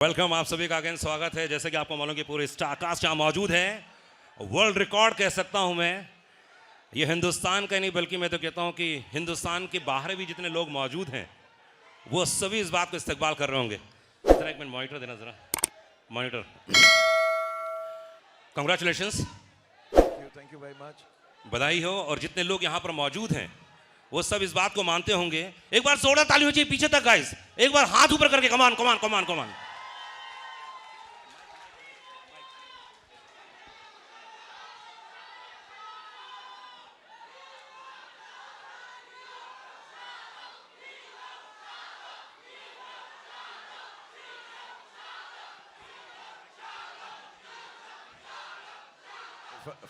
Welcome, आप सभी का अगेन स्वागत है। जैसे कि आपको मालूम कि पूरे स्टारकास्ट यहाँ मौजूद है। वर्ल्ड रिकॉर्ड कह सकता हूँ मैं, ये हिंदुस्तान का नहीं बल्कि मैं तो कहता हूँ कि हिंदुस्तान के बाहर भी जितने लोग मौजूद हैं वो सभी इस बात को इस्तकबाल कर रहे होंगे। जरा एक मिनट मॉनिटर देना, जरा monitor. Congratulations, thank you very much. बधाई हो। और जितने लोग यहाँ पर मौजूद हैं वो सब इस बात को मानते होंगे। एक बार जोरदार ताली हो चाहिए पीछे तक गाइस, एक बार हाथ ऊपर करके, come on come on come on come on.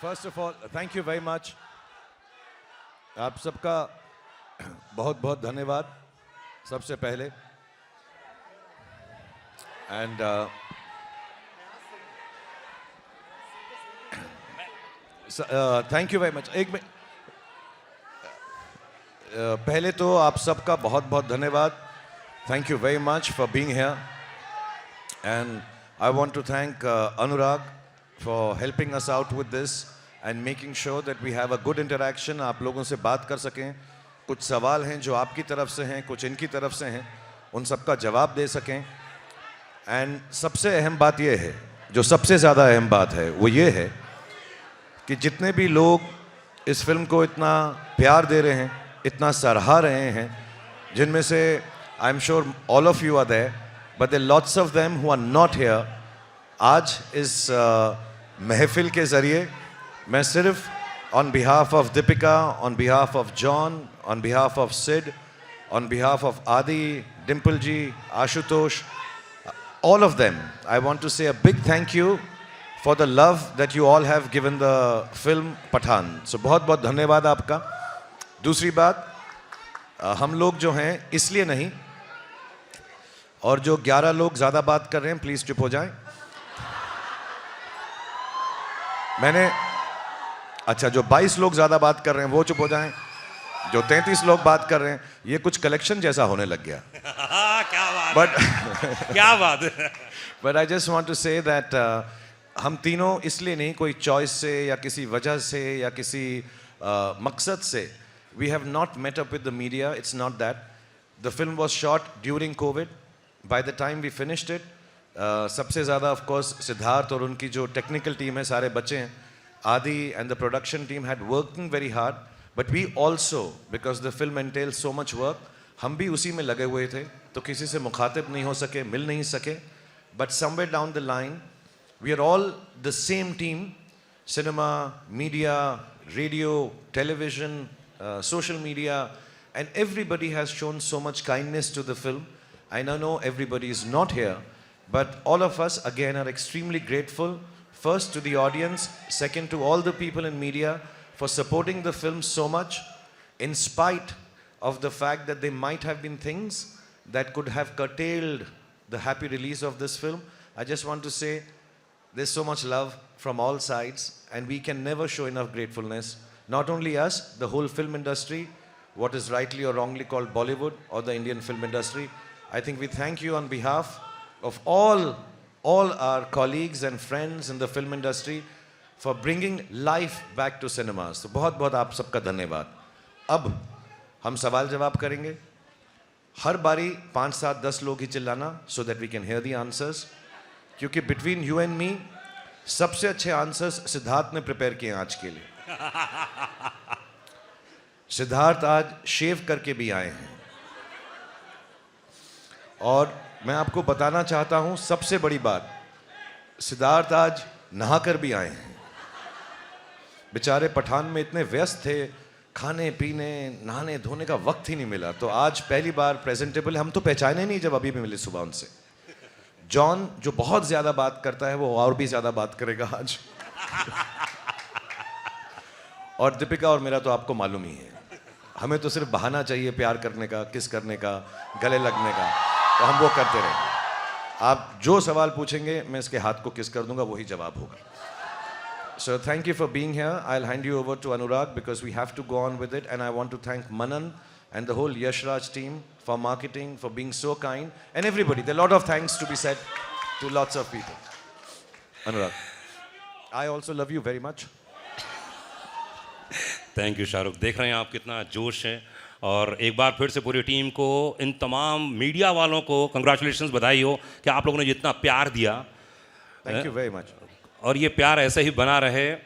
First of all thank you very much. आप सबका बहुत बहुत धन्यवाद सबसे पहले। And thank you very much. पहले तो आप सबका बहुत बहुत धन्यवाद। Thank you very much for being here. And I want to thank Anurag for helping us out with this and making sure that we have a good interaction। आप लोगों से बात कर सकें, कुछ सवाल हैं जो आपकी तरफ से हैं, कुछ इनकी तरफ से हैं, उन सबका जवाब दे सकें। एंड सबसे अहम बात यह है, जो सबसे ज़्यादा अहम बात है वो ये है कि जितने भी लोग इस फिल्म को इतना प्यार दे रहे हैं, इतना सराहा रहे हैं, जिनमें से I am sure all of you are there, but there lots of them who are not here. आज इस महफिल के ज़रिए मैं सिर्फ on behalf of Deepika, on behalf of John, on behalf of Sid, on behalf of Adi, Dimple ji, Ashutosh, all of them, I want to say a big thank you for the love that you all have given the film Pathaan. So बहुत बहुत धन्यवाद आपका। दूसरी बात, हम लोग जो हैं इसलिए नहीं, और जो 11 लोग ज़्यादा बात कर रहे हैं प्लीज़ चुप हो जाएं। अच्छा, जो 22 लोग ज़्यादा बात कर रहे हैं वो चुप हो जाएं। जो 33 लोग बात कर रहे हैं, ये कुछ कलेक्शन जैसा होने लग गया। क्या बात बट क्या बात। But I just want to say that हम तीनों इसलिए नहीं, कोई चॉइस से या किसी वजह से या किसी मकसद से, we have not met up with the media. It's not that. The film was shot during Covid. By the time we finished it, सबसे ज़्यादा ऑफ कोर्स सिद्धार्थ और उनकी जो टेक्निकल टीम है, सारे बच्चे हैं, Adi and the production team had working very hard. But we also, because the film entails so much work, हम भी उसी में लगे हुए थे, तो किसी से मुखातिब नहीं हो सके, मिल नहीं सके। But somewhere down the line we are all the same team. Cinema, media, radio, television, social media, and everybody has shone so much kindness to the film. I know everybody is not here, but all of us again are extremely grateful, first to the audience, second to all the people in media for supporting the film so much, in spite of the fact that there might have been things that could have curtailed the happy release of this film. I just want to say there's so much love from all sides and we can never show enough gratefulness. Not only us, the whole film industry, what is rightly or wrongly called Bollywood or the Indian film industry. I think we thank you on behalf of all our colleagues and friends in the film industry for bringing life back to cinemas. तो बहुत बहुत आप सबका धन्यवाद। अब हम सवाल जवाब करेंगे। हर बारी 5, 7, 10 लोग ही चिल्लाना, so that we can hear the answers, क्योंकि between you and me सबसे अच्छे आंसर्स सिद्धार्थ ने प्रिपेयर किए आज के लिए। सिद्धार्थ आज शेव करके भी आए हैं, और मैं आपको बताना चाहता हूं सबसे बड़ी बात, सिद्धार्थ आज नहाकर भी आए हैं। बेचारे पठान में इतने व्यस्त थे, खाने पीने नहाने धोने का वक्त ही नहीं मिला, तो आज पहली बार प्रेजेंटेबल। हम तो पहचाने नहीं जब अभी भी मिले सुबह उनसे। जॉन जो बहुत ज़्यादा बात करता है वो और भी ज़्यादा बात करेगा आज। और दीपिका और मेरा तो आपको मालूम ही है, हमें तो सिर्फ बहाना चाहिए प्यार करने का, किस करने का, गले लगने का, तो हम वो करते रहें। आप जो सवाल पूछेंगे मैं इसके हाथ को किस कर दूंगा, वही जवाब होगा। So thank you for being here. I'll hand you over to Anurag because we have to go on with it, and I want to thank Manan and the whole Yash Raj team for marketing, for being so kind, and everybody. There are a lot of thanks to be said. to lots of people. Anurag, I also love you very much. Thank you Shahrukh. देख रहे हैं आप कितना जोश है, और एक बार फिर से पूरी टीम को, इन तमाम मीडिया वालों को कंग्रेचुलेशंस, बधाई हो कि आप लोगों ने जितना प्यार दिया। Thank you very much. और ये प्यार ऐसे ही बना रहे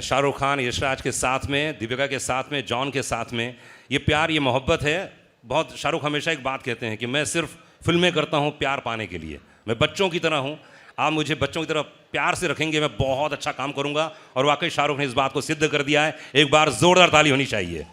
शाहरुख खान, यशराज के साथ में, दीपिका के साथ में, जॉन के साथ में। ये प्यार, ये मोहब्बत है बहुत। शाहरुख हमेशा एक बात कहते हैं कि मैं सिर्फ फिल्में करता हूँ प्यार पाने के लिए, मैं बच्चों की तरह हूँ, आप मुझे बच्चों की तरह प्यार से रखेंगे, मैं बहुत अच्छा काम करूँगा। और वाकई शाहरुख ने इस बात को सिद्ध कर दिया है। एक बार जोरदार ताली होनी चाहिए।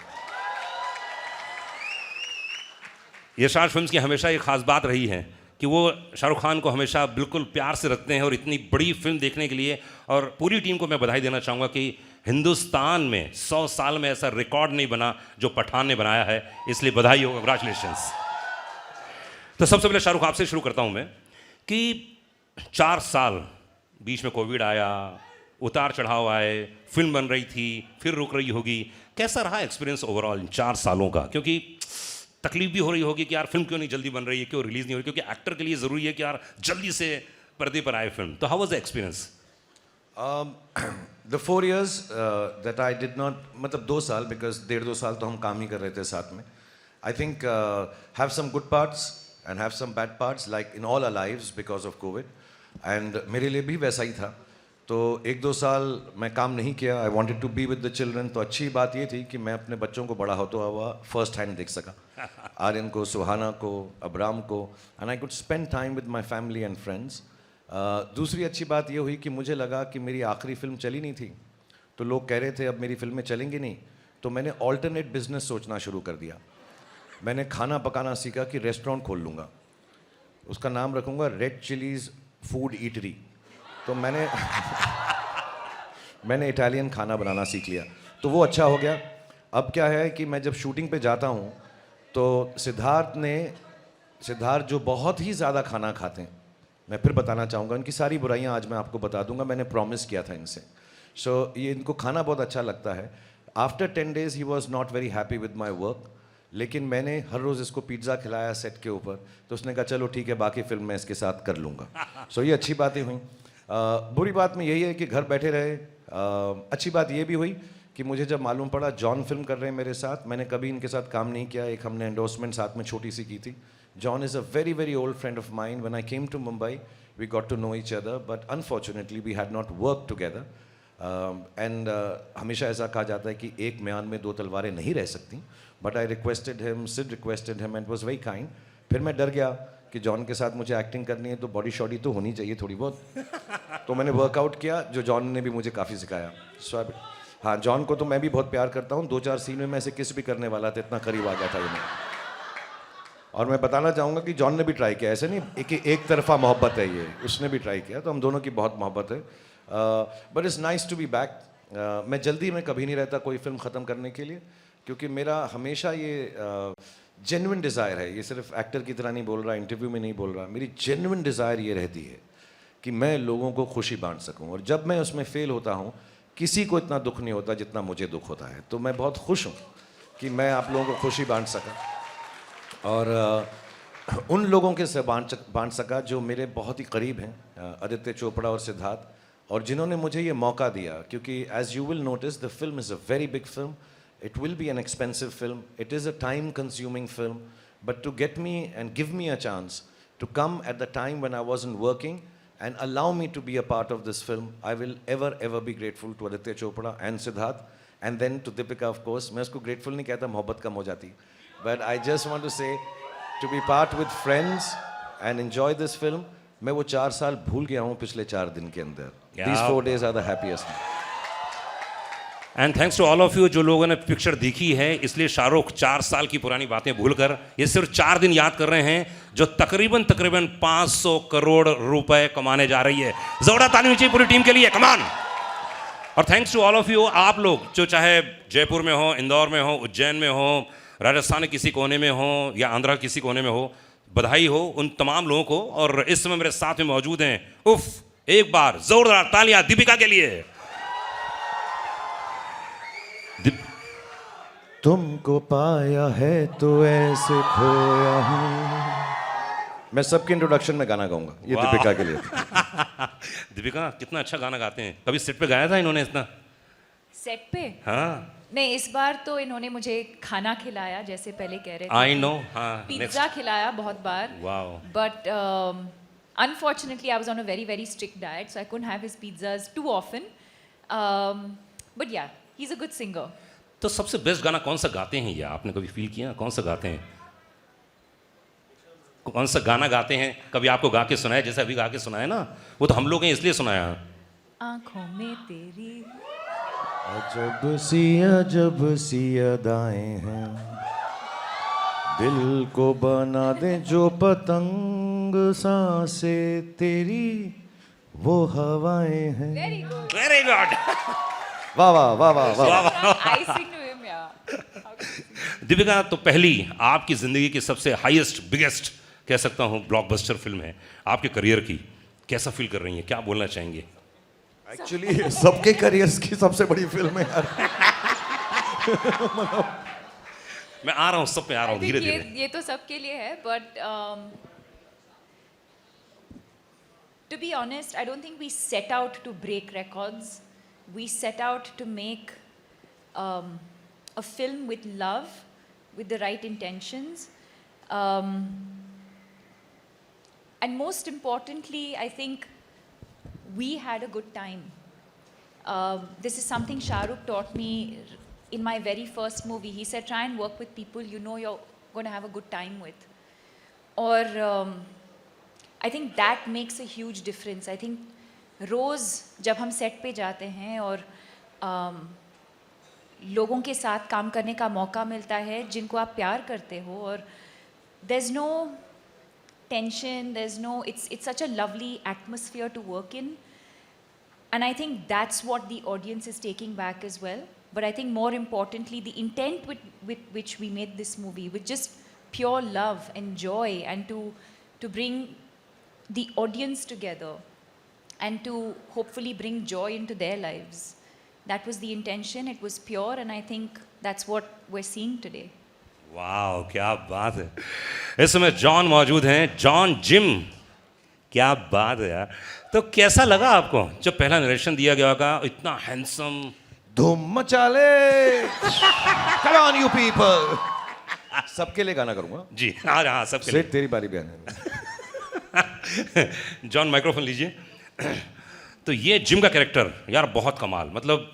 यशराज फिल्म्स की हमेशा एक खास बात रही है कि वो शाहरुख खान को हमेशा बिल्कुल प्यार से रखते हैं, और इतनी बड़ी फिल्म देखने के लिए। और पूरी टीम को मैं बधाई देना चाहूँगा कि हिंदुस्तान में 100 साल में ऐसा रिकॉर्ड नहीं बना जो पठान ने बनाया है, इसलिए बधाई हो, कंग्रेचुलेशंस। तो सबसे पहले शाहरुख आपसे शुरू करता हूँ मैं कि 4 साल बीच में कोविड आया, उतार चढ़ाव आए, फिल्म बन रही थी, फिर रुक रही होगी, कैसा रहा एक्सपीरियंस ओवरऑल इन 4 सालों का? क्योंकि तकलीफ भी हो रही होगी कि यार फिल्म क्यों नहीं जल्दी बन रही है, क्यों रिलीज नहीं हो रही, क्योंकि एक्टर के लिए ज़रूरी है कि यार जल्दी से पर्दे पर आए फिल्म। तो how was the experience? The 4 years that I did not, मतलब 2 साल, because 1.5-2 साल तो हम काम ही कर रहे थे साथ में. I think have some good parts and have some bad parts, like in all our lives because of COVID. And मेरे लिए भी वैसा ही था. तो 1-2 साल मैं काम नहीं किया. I wanted to be with the children. तो अच्छी बात ये थी कि मैं अपने बच्चों को बड़ा होता हुआ फर्स्ट हैंड देख सका. आर्यन को, सुहाना को, अब्राम को, and I could spend time with my family and friends. दूसरी अच्छी बात ये हुई कि मुझे लगा कि मेरी आखिरी फिल्म चली नहीं थी, तो लोग कह रहे थे अब मेरी फिल्में चलेंगी नहीं, तो मैंने ऑल्टरनेट बिजनेस सोचना शुरू कर दिया. मैंने खाना पकाना सीखा कि रेस्टोरेंट खोल लूँगा, उसका नाम रखूँगा रेड चिलीज़ फूड ईटरी. तो मैंने इटालियन खाना बनाना सीख लिया, तो वो अच्छा हो गया. अब क्या है कि मैं जब शूटिंग पे जाता हूँ तो सिद्धार्थ जो बहुत ही ज़्यादा खाना खाते हैं, मैं फिर बताना चाहूँगा, इनकी सारी बुराइयाँ आज मैं आपको बता दूंगा, मैंने प्रॉमिस किया था इनसे. सो ये इनको खाना बहुत अच्छा लगता है. After 10 days he was not very happy with my work, लेकिन मैंने हर रोज़ इसको पिज़्ज़ा खिलाया सेट के ऊपर, तो उसने कहा चलो ठीक है, बाकी फिल्म मैं इसके साथ कर लूँगा. सो ये अच्छी बातें हुई. बुरी बात में यही है कि घर बैठे रहे. अच्छी बात ये भी हुई कि मुझे जब मालूम पड़ा जॉन फिल्म कर रहे हैं मेरे साथ, मैंने कभी इनके साथ काम नहीं किया. एक हमने एंडोर्समेंट साथ में छोटी सी की थी. John is a very, very old friend of mine. When I came to Mumbai, we got to know each other, but unfortunately, we had not worked together. हमेशा ऐसा कहा जाता है कि एक म्यान में 2 तलवारें नहीं रह सकती. But I requested him, Sid requested him, and was very kind. फिर मैं डर गया कि जॉन के साथ मुझे एक्टिंग करनी है तो बॉडी शॉडी तो होनी चाहिए थोड़ी बहुत. तो मैंने वर्कआउट किया, जो जॉन ने भी मुझे काफ़ी सिखाया. हाँ, जॉन को तो मैं भी बहुत प्यार करता हूँ. 2-4 सीन में मैं ऐसे किस भी करने वाला था, इतना करीब आ गया था ये. और मैं बताना चाहूँगा कि जॉन ने भी ट्राई किया, ऐसे नहीं एक तरफा मोहब्बत है ये, उसने भी ट्राई किया, तो हम दोनों की बहुत मोहब्बत है. But it's nice to be back. मैं जल्दी में कभी नहीं रहता कोई फिल्म ख़त्म करने के लिए, क्योंकि मेरा हमेशा ये जेन्युइन डिज़ायर है. ये सिर्फ एक्टर की तरह नहीं बोल रहा, इंटरव्यू में नहीं बोल रहा. मेरी जेन्युइन डिज़ायर ये रहती है कि मैं लोगों को खुशी बांट सकूँ, और जब मैं उसमें फ़ेल होता हूँ, किसी को इतना दुख नहीं होता जितना मुझे दुख होता है. तो मैं बहुत खुश हूँ कि मैं आप लोगों को खुशी बांट सका, और उन लोगों के से बांट सका जो मेरे बहुत ही करीब हैं, आदित्य चोपड़ा और सिद्धार्थ, और जिन्होंने मुझे ये मौका दिया. क्योंकि as you will notice the film is a very big film. It will be an expensive film. It is a time consuming film. But to get me and give me a chance to come at the time when I wasn't working and allow me to be a part of this film, I will ever be grateful to Aditya Chopra and Siddharth, and then to Deepika, of course. मैं उसको grateful नहीं कहता, मोहब्बत कम हो जाती. But I just want to say, to be part with friends and enjoy this film, मैं वो 4 साल भूल गया हूँ पिछले 4 दिन के अंदर. These 4 days are the happiest. And thanks to all of you जो लोगों ने पिक्चर देखी है. इसलिए शाहरुख 4 साल की पुरानी बातें भूलकर ये सिर्फ 4 दिन याद कर रहे हैं, जो तकरीबन 500 करोड़ रुपए कमाने जा रही है. जोरदार ताली चाहिए पूरी टीम के लिए, कमान. और thanks to all of you, आप लोग जो चाहे जयपुर में हो, इंदौर में हो, उज्जैन में हो, राजस्थान के किसी कोने में हो, या आंध्रा किसी कोने में हो, बधाई हो उन तमाम लोगों को. और इस समय मेरे साथ में मौजूद हैं, उफ, एक बार जोरदार तालियां दीपिका के लिए. तुमको पाया है तो ऐसे खोया हूँ, मैं सबके इंट्रोडक्शन में गाना गाऊंगा, ये वाह। दीपिका के लिए। दीपिका कितना अच्छा गाना गाते हैं, कभी सेट पे गाया था इन्होंने इतना? सेट पे हाँ नहीं, इस बार तो इन्होंने मुझे खाना खिलाया, जैसे पहले कह रहे थे। आई नो, हाँ पिज्जा खिलाया बहुत बार। Wow. But unfortunately, I was on a very, very strict diet, so I couldn't have his pizzas too often. But yeah, he's a good singer. तो सबसे बेस्ट गाना कौन सा गाते हैं ये, आपने कभी फील किया कौन सा गाते हैं? कौन सा गाना गाते हैं, कभी आपको गा के सुनाया, जैसे अभी गा के सुनाया ना, वो तो हम लोग हैं इसलिए सुनाया। आंखों में तेरी अजब सी अदाएं हैं, दिल को बना दे जो पतंग, सांसें तेरी वो हवाएं हैं। Very good. Very good. वाह वाह वाह वाह वाह। I sing to him, yeah. Deepika, तो पहली आपकी जिंदगी की सबसे हाईएस्ट बिगेस्ट कह सकता हूँ ब्लॉकबस्टर फिल्म है आपके करियर की, कैसा फील कर रही हैं, क्या बोलना चाहेंगे? एक्चुअली सबके करियर्स की सबसे बड़ी फिल्म है यार। मैं आ रहा हूँ, सब पे आ रहा हूँ I think धीरे धीरे। ये तो सबके लिए है, but to be honest, I don't think we set out to break records. We set out to make a film with love, with the right intentions. And most importantly, I think we had a good time. This is something Shah Rukh taught me in my very first movie. He said, try and work with people you know you're going to have a good time with. Or I think that makes a huge difference. I think रोज़ जब हम set पे जाते हैं और लोगों के साथ काम करने का मौका मिलता है जिनको आप प्यार करते हो, और there's no tension, it's such a lovely atmosphere to work in, and I think that's what the audience is taking back as well. But I think more importantly, the intent with which we made this movie, with just pure love and joy, and to bring the audience together and to hopefully bring joy into their lives. That was the intention. It was pure, and I think that's what we're seeing today. वाह, क्या बात है। इस समय John मौजूद हैं, John gym, क्या बात है यार। तो कैसा लगा आपको जब पहला नरेशन दिया गया होगा, इतना हैंडसम? धूम मचा ले, come on you people। सबके लिए गाना करूंगा जी हाँ हाँ, सबके लिए। सेठ तेरी बारी बयान है। जॉन माइक्रोफोन लीजिए। तो ये जिम का कैरेक्टर यार बहुत कमाल, मतलब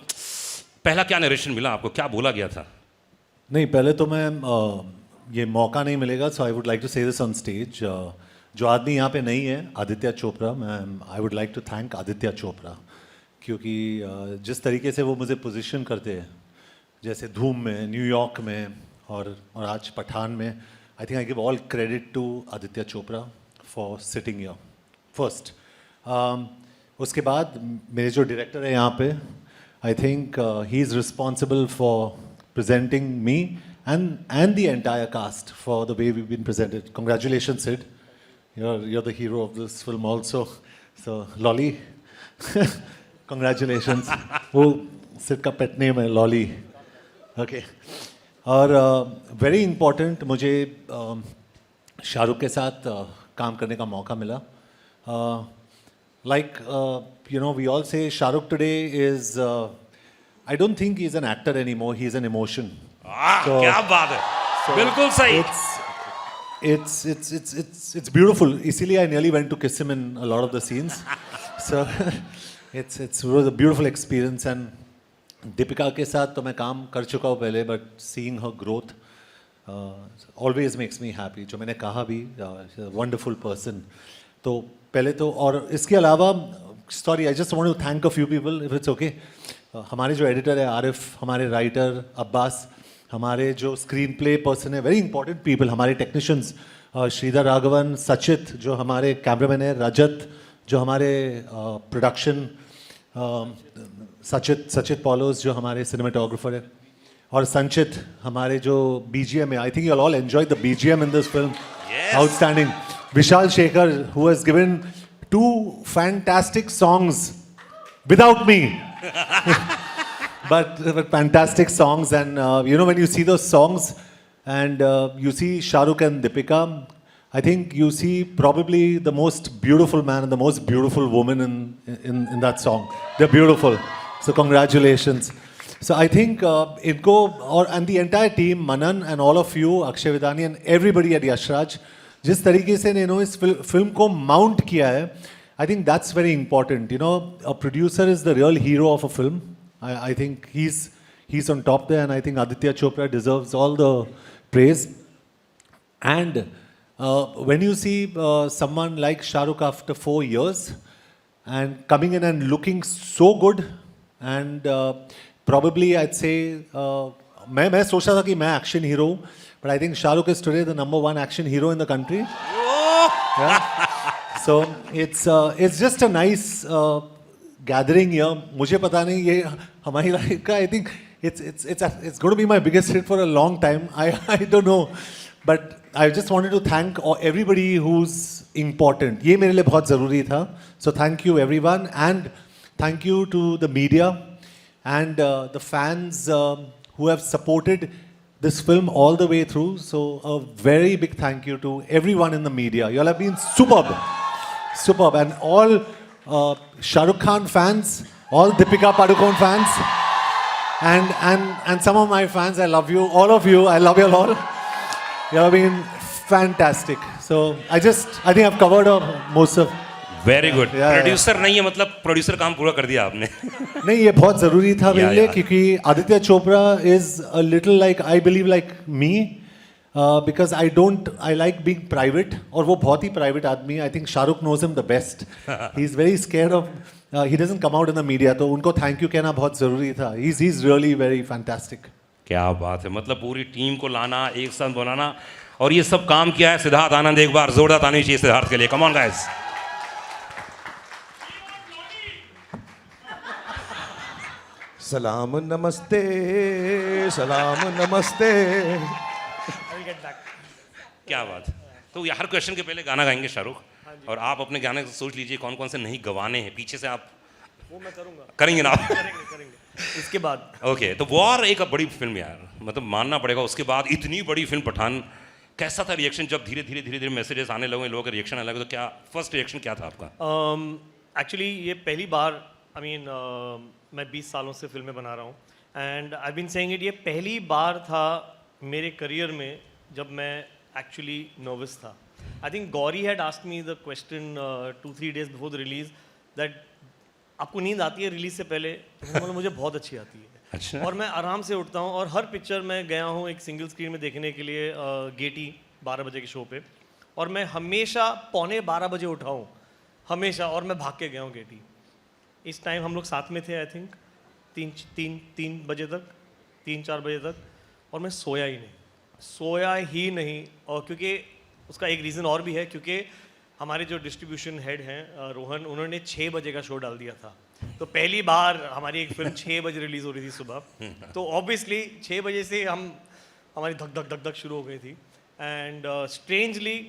पहला क्या नरेशन मिला आपको, क्या बोला गया था? नहीं, पहले तो मैं ये मौका नहीं मिलेगा, so I would like to say this on stage. जो आदमी यहाँ पे नहीं है, आदित्य चोपड़ा, मैं I would like to thank Aditya Chopra, क्योंकि जिस तरीके से वो मुझे पोजीशन करते हैं, जैसे धूम में, न्यूयॉर्क में और आज पठान में, I think I give all credit to Aditya Chopra for sitting here first. उसके बाद मेरे जो डायरेक्टर है यहाँ पे, I think he is responsible for presenting me and the entire cast for the way we've been presented. Congratulations, Sid. You're the hero of this film also. So Lolly, congratulations. वो Sid का pet name है Lolly. Okay. और very important, मुझे शाहरुख के साथ काम करने का मौका मिला. Like you know, we all say Shahrukh today is. I don't think he's an actor anymore. He's an emotion. क्या बात है, बिल्कुल सही। It's beautiful. इसीलिए I nearly went to kiss him in a lot of the scenes. So it was a beautiful experience. And Deepika के साथ तो मैं काम कर चुका हूँ पहले, but seeing her growth always makes me happy. जो मैंने कहा भी, she's a wonderful person. तो पहले तो, और इसके अलावा, sorry, I just want to thank a few people, if it's okay. हमारे जो एडिटर है आरिफ, हमारे राइटर अब्बास, हमारे जो स्क्रीन प्ले पर्सन है, वेरी इंपॉर्टेंट पीपल, हमारे टेक्नीशियंस श्रीधर राघवन, सचित जो हमारे कैमरामैन है, रजत जो हमारे प्रोडक्शन, सचित पॉलोस जो हमारे सिनेमाटोग्राफर है, और संचित हमारे जो बीजीएम है. आई think you all enjoy the BGM in this film. Outstanding. Vishal Shekhar who has given 2 fantastic songs without me. but fantastic songs, and you know, when you see those songs and you see Shah Rukh and Deepika, I think you see probably the most beautiful man and the most beautiful woman in that song. They're beautiful. So congratulations. So I think and the entire team, Manan and all of you, Akshay Vidani and everybody at Yashraj, जिस तरीके से ने इस film को mount किया है, I think that's very important. You know, a producer is the real hero of a film. I think he's on top there, and I think Aditya Chopra deserves all the praise. And when you see someone like Shah Rukh after 4 years and coming in and looking so good, and probably I'd say मैं सोचा था कि मैं action hero, but I think Shah Rukh is today the #1 action hero in the country. Yeah. So it's just a nice gathering here. मुझे पता नहीं ये हमारी लाइफ का, I think it's going to be my biggest hit for a long time. I don't know, but I just wanted to thank everybody who's important. ये मेरे लिए बहुत ज़रूरी था. So thank you everyone, and thank you to the media and the fans who have supported this film all the way through. So a very big thank you to everyone in the media. You all have been superb, and all Shah Rukh Khan fans, all Deepika Padukone fans, and some of my fans. I love you, all of you. I love you all. You have been fantastic. So I think I've covered most of. Very good. Yeah, producer नहीं है मतलब producer काम पूरा कर दिया आपने. नहीं, ये बहुत ज़रूरी था मेरे लिए, yeah. क्योंकि Aditya Chopra is a little like, I believe like me, because I like being private, और वो बहुत ही private आदमी है. I think Shahrukh knows him the best. He's very scared of, he doesn't come out in the media, तो उनको thank you कहना बहुत ज़रूरी था. He's really very fantastic. क्या बात है, मतलब पूरी टीम को लाना, एक साथ बनाना, और ये सब काम किया है सिद्धार्थ आनंद. एक बार जोरदार ताली चाहिए सिद्धार्थ के लिए. Come on guys. सलाम नमस्ते, सलाम नमस्ते. क्या बात. तो हर क्वेश्चन के पहले गाना गाएंगे शाहरुख, और आप अपने गाने सोच लीजिए कौन कौन से नहीं गवाने हैं. पीछे से आप वो मैं करूँगा. करेंगे ना आप? करेंगे इसके बाद. ओके. तो वॉर एक बड़ी फिल्म यार, मतलब मानना पड़ेगा. उसके बाद इतनी बड़ी फिल्म पठान, कैसा था रिएक्शन जब धीरे धीरे मैसेजेस आने लगे, लोगों के रिएक्शन आने लगे, तो क्या फर्स्ट रिएक्शन क्या था आपका? एक्चुअली ये पहली बार, मैं 20 सालों से फिल्में बना रहा हूँ, and I been saying it, ये पहली बार था मेरे करियर में जब मैं एक्चुअली नर्वस था. I think Gauri had asked me the question 2-3 days before the release that आपको नींद आती है रिलीज से पहले? तो मुझे बहुत अच्छी आती है. अच्छा. और मैं आराम से उठता हूँ, और हर पिक्चर मैं गया हूँ एक सिंगल स्क्रीन में देखने के लिए, गेटी 12 बजे के शो पे, और मैं हमेशा 11:15 बजे उठा हूँ, हमेशा, और मैं भाग के गया हूँ गेटी. इस टाइम हम लोग साथ में थे, आई थिंक 3 बजे तक, 3-4 बजे तक, और मैं सोया ही नहीं. और क्योंकि उसका एक रीज़न और भी है, क्योंकि हमारे जो डिस्ट्रीब्यूशन हेड हैं रोहन, उन्होंने 6 बजे का शो डाल दिया था. तो पहली बार हमारी एक फिल्म 6 बजे रिलीज़ हो रही थी सुबह. तो ऑब्वियसली 6 बजे से हमारी धक धक शुरू हो गई थी. एंड स्ट्रेंजली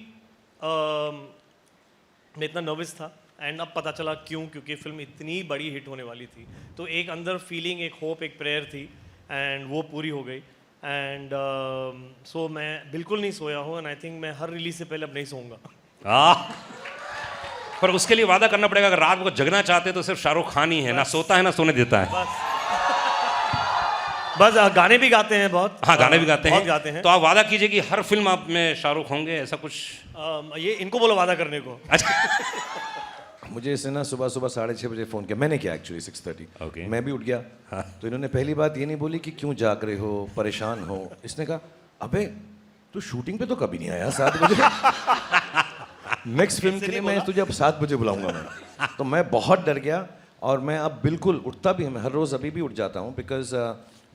मैं इतना नर्वस था, एंड अब पता चला क्यों, क्योंकि फिल्म इतनी बड़ी हिट होने वाली थी. तो एक अंदर फीलिंग, एक होप, एक प्रेयर थी, एंड वो पूरी हो गई. एंड सो मैं बिल्कुल नहीं सोया हूँ, एंड आई थिंक मैं हर रिलीज से पहले अब नहीं सोऊंगा. पर उसके लिए वादा करना पड़ेगा, अगर रात को जगना चाहते तो सिर्फ शाहरुख खान ही है, ना सोता है ना सोने देता है. बस गाने भी गाते हैं बहुत. हाँ, गाने भी गाते हैं. तो आप वादा कीजिए कि हर फिल्म आप में शाहरुख होंगे, ऐसा कुछ. ये इनको बोलो वादा करने को. मुझे इसने ना सुबह 6:30 बजे फ़ोन किया. मैंने किया एक्चुअली 6:30. Okay. मैं भी उठ गया. हाँ. तो इन्होंने पहली बात ये नहीं बोली कि क्यों जाग रहे हो, परेशान हो. इसने कहा, अबे तू शूटिंग पे तो कभी नहीं आया 7 बजे. नेक्स्ट फिल्म के लिए मैं तुझे अब 7 बजे बुलाऊंगा मैं. तो मैं बहुत डर गया, और मैं अब बिल्कुल उठता भी, मैं हर रोज़ अभी भी उठ जाता हूँ, because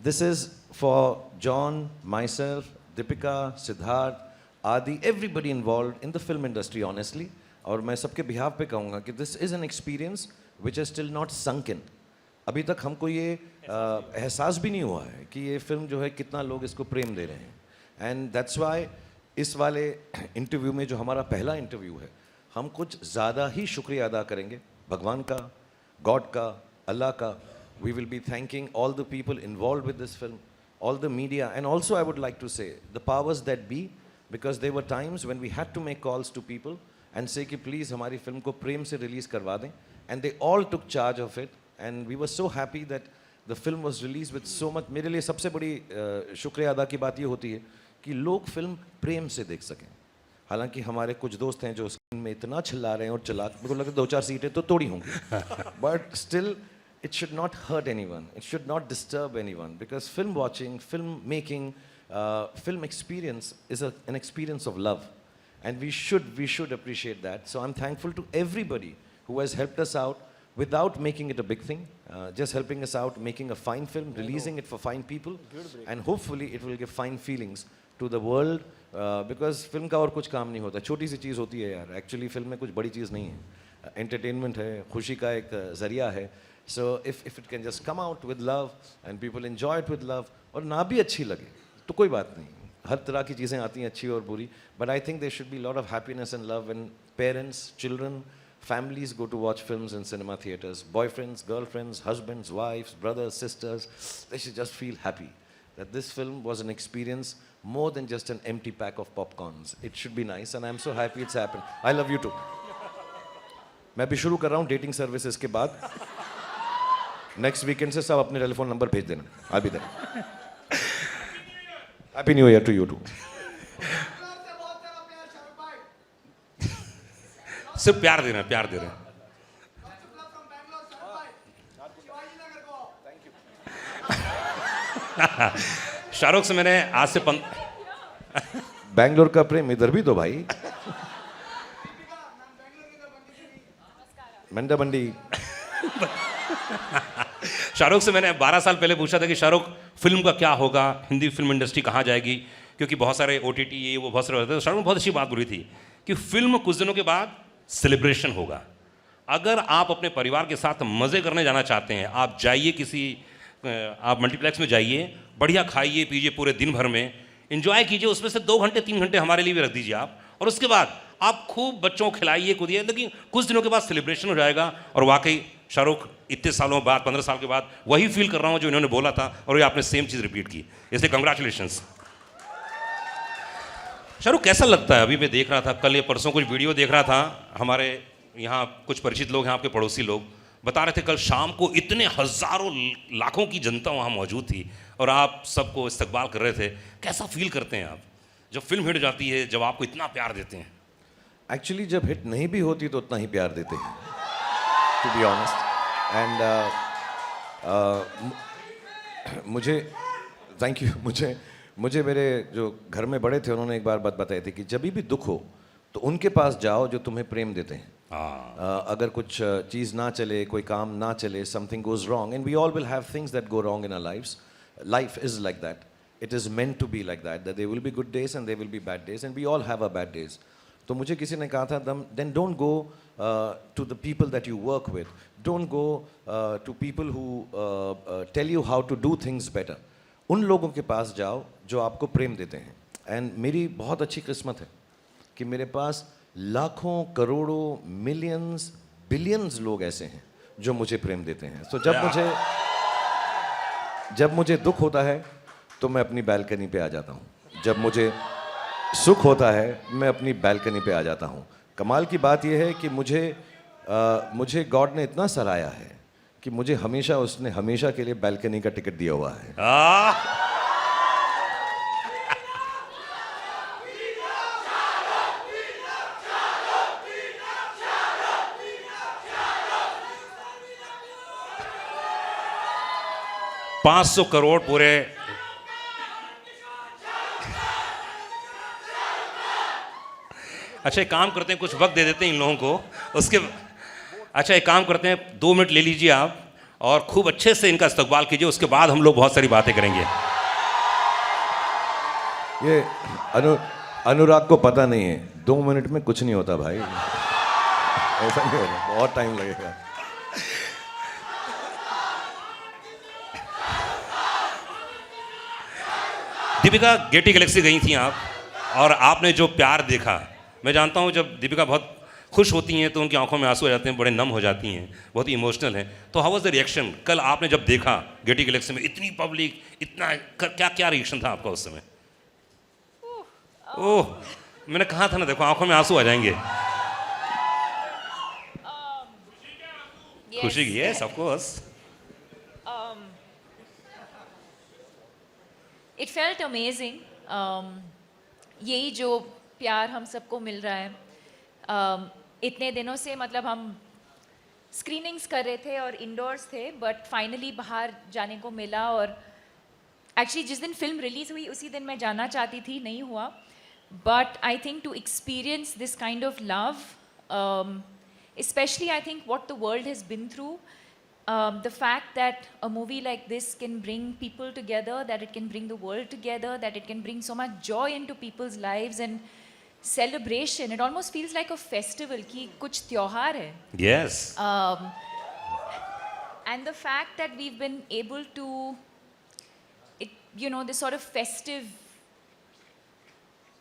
this is for John, myself, Deepika, Siddharth, आदि, everybody involved in the film industry honestly. और मैं सबके बिहाव पे कहूँगा कि this is an experience which is still not sunk in. अभी तक हमको ये एहसास भी नहीं हुआ है कि ये फिल्म जो है कितना लोग इसको प्रेम दे रहे हैं. एंड दैट्स वाई इस वाले इंटरव्यू में, जो हमारा पहला इंटरव्यू है, हम कुछ ज़्यादा ही शुक्रिया अदा करेंगे भगवान का, गॉड का, अल्लाह का. We will be thanking all the people involve with this film, all the media, and also I would like to say the powers that be, because there were times when we had to make calls to people and say कि please हमारी film को प्रेम से release करवा दें, and they all took charge of it, and we were so happy that the film was released with so much. मेरे लिए सबसे बड़ी शुक्रिया अदा की बात ये होती है कि लोग फिल्म प्रेम से देख सकें. हालांकि हमारे कुछ दोस्त हैं जो स्क्रीन में इतना चिल्ला रहे हैं और चला, मेरे को लगता है 2-4 सीटें तो तोड़ी होंगी, but still it should not hurt anyone, it should not disturb anyone, because film watching, film making, film experience is an experience of love, and we should appreciate that. So I'm thankful to everybody who has helped us out without making it a big thing, just helping us out, making a fine film, releasing it for fine people, and hopefully it will give fine feelings to the world, because film का और कुछ काम नहीं होता, छोटी सी चीज़ होती है यार. एक्चुअली फिल्म में कुछ बड़ी चीज़ नहीं है, एंटरटेनमेंट है, खुशी का एक ज़रिया है. So if it can just come out with love and people enjoy it with love, और ना भी अच्छी लगे तो कोई बात नहीं, हर तरह की चीज़ें आती हैं अच्छी और बुरी, but I think there should be a lot of happiness and love when parents, children, families go to watch films in cinema theaters. Boyfriends, girlfriends, husbands, wives, brothers, sisters, they should just feel happy that this film was an experience more than just an empty pack of popcorns. It should be nice, and I'm so happy it's happened. I love you too. मैं भी शुरू कर रहा हूँ dating services के बाद. Next weekend से सब अपने टेलीफोन नंबर भेज देना. I'll be there. Happy New Year to you too. सिर्फ प्यार दे रहे हैं, प्यार दे रहे हैं. शाहरुख से मैंने आज से बैंगलोर का प्रेम इधर भी तो भाई. मंडा बंडी. शाहरुख से मैंने 12 साल पहले पूछा था कि शाहरुख फिल्म का क्या होगा, हिंदी फिल्म इंडस्ट्री कहाँ जाएगी, क्योंकि बहुत सारे OTT ये वो बहुत सारे होते हैं. तो शाहरुख ने बहुत अच्छी बात बोली थी कि फिल्म कुछ दिनों के बाद सेलिब्रेशन होगा. अगर आप अपने परिवार के साथ मज़े करने जाना चाहते हैं, आप जाइए किसी, आप मल्टीप्लेक्स में जाइए, बढ़िया खाइए पीजिए पूरे दिन भर में, एंजॉय कीजिए, उसमें से 2 घंटे 3 घंटे हमारे लिए भी रख दीजिए आप, और उसके बाद आप खूब बच्चों को खिलाइए कूदिए, लेकिन कुछ दिनों के बाद सेलिब्रेशन हो जाएगा. और वाकई शाहरुख इतने सालों बाद, 15 साल के बाद वही फील कर रहा हूँ जो इन्होंने बोला था, और ये आपने सेम चीज़ रिपीट की, इसलिए कंग्रेचुलेशंस. शाहरुख कैसा लगता है? अभी मैं देख रहा था, कल या परसों कुछ वीडियो देख रहा था, हमारे यहाँ कुछ परिचित लोग हैं, आपके पड़ोसी लोग बता रहे थे कल शाम को इतने हज़ारों लाखों की जनता वहाँ मौजूद थी और आप सबको इस्तकबाल कर रहे थे. कैसा फील करते हैं आप जब फिल्म हिट जाती है, जब आपको इतना प्यार देते हैं? एक्चुअली जब हिट नहीं भी होती तो उतना ही प्यार देते हैं, टू बी ऑनेस्ट. एंड मुझे थैंक यू. मुझे मेरे जो घर में बड़े थे उन्होंने एक बार बात बताई थी कि जब भी दुख हो तो उनके पास जाओ जो तुम्हें प्रेम देते हैं. अगर कुछ चीज़ ना चले, कोई काम ना चले, something goes wrong, and we all will have things that go wrong in our lifes. Life is like that. It is meant to be like that there will be good days and there will be bad days, and we all have a bad days. तो मुझे किसी ने कहा था then don't go to the people that you work with, don't go to people who tell you how to do things better. उन लोगों के पास जाओ जो आपको प्रेम देते हैं. एंड मेरी बहुत अच्छी किस्मत है कि मेरे पास लाखों, करोड़ों, मिलियंस, बिलियंस लोग ऐसे हैं जो मुझे प्रेम देते हैं. तो जब मुझे दुख होता है तो मैं अपनी बालकनी पे आ जाता हूँ. जब मुझे सुख होता है मैं अपनी बालकनी पे आ जाता हूँ. कमाल की बात यह है कि मुझे गॉड ने इतना सराहा है कि मुझे उसने हमेशा के लिए बालकनी का टिकट दिया हुआ है. $500 करोड़ पूरे. अच्छा एक काम करते हैं, कुछ वक्त दे देते हैं इन लोगों को, उसके अच्छा एक काम करते हैं, 2 मिनट ले लीजिए आप और खूब अच्छे से इनका इस्तकबाल कीजिए, उसके बाद हम लोग बहुत सारी बातें करेंगे. ये अनुराग को पता नहीं है, 2 मिनट में कुछ नहीं होता भाई, ऐसा नहीं होता, बहुत टाइम लगेगा. दीपिका, गेटी गैलेक्सी गई थी आप, और आपने जो प्यार देखा, मैं जानता हूँ जब दीपिका बहुत खुश होती हैं तो उनकी आंखों में आंसू आ जाते हैं, बड़े नम हो जाती हैं, बहुत ही इमोशनल हैं. तो हाउ वाज द रिएक्शन कल आपने जब देखा गेटी गैलेक्सी में इतनी पब्लिक, इतना क्या क्या रिएक्शन था आपका उस समय? ओह, मैंने कहा था ना, देखो आंखों में आंसू आ जाएंगे। Yes. खुशी की, yes, of course. It felt amazing. यही जो प्यार हम सबको मिल रहा है, इतने दिनों से मतलब हम स्क्रीनिंग्स कर रहे थे और इंडोर्स थे, बट फाइनली बाहर जाने को मिला। और एक्चुअली जिस दिन फिल्म रिलीज हुई उसी दिन मैं जाना चाहती थी, नहीं हुआ। But I think to experience this kind of love, especially I think what the world has been through, the fact that a movie like this can bring people together, that it can bring the world together, that it can bring so much joy into people's lives and celebration. It almost feels like a festival कि कुछ त्योहार है. Yes. And the fact that we've been able to, this sort of festive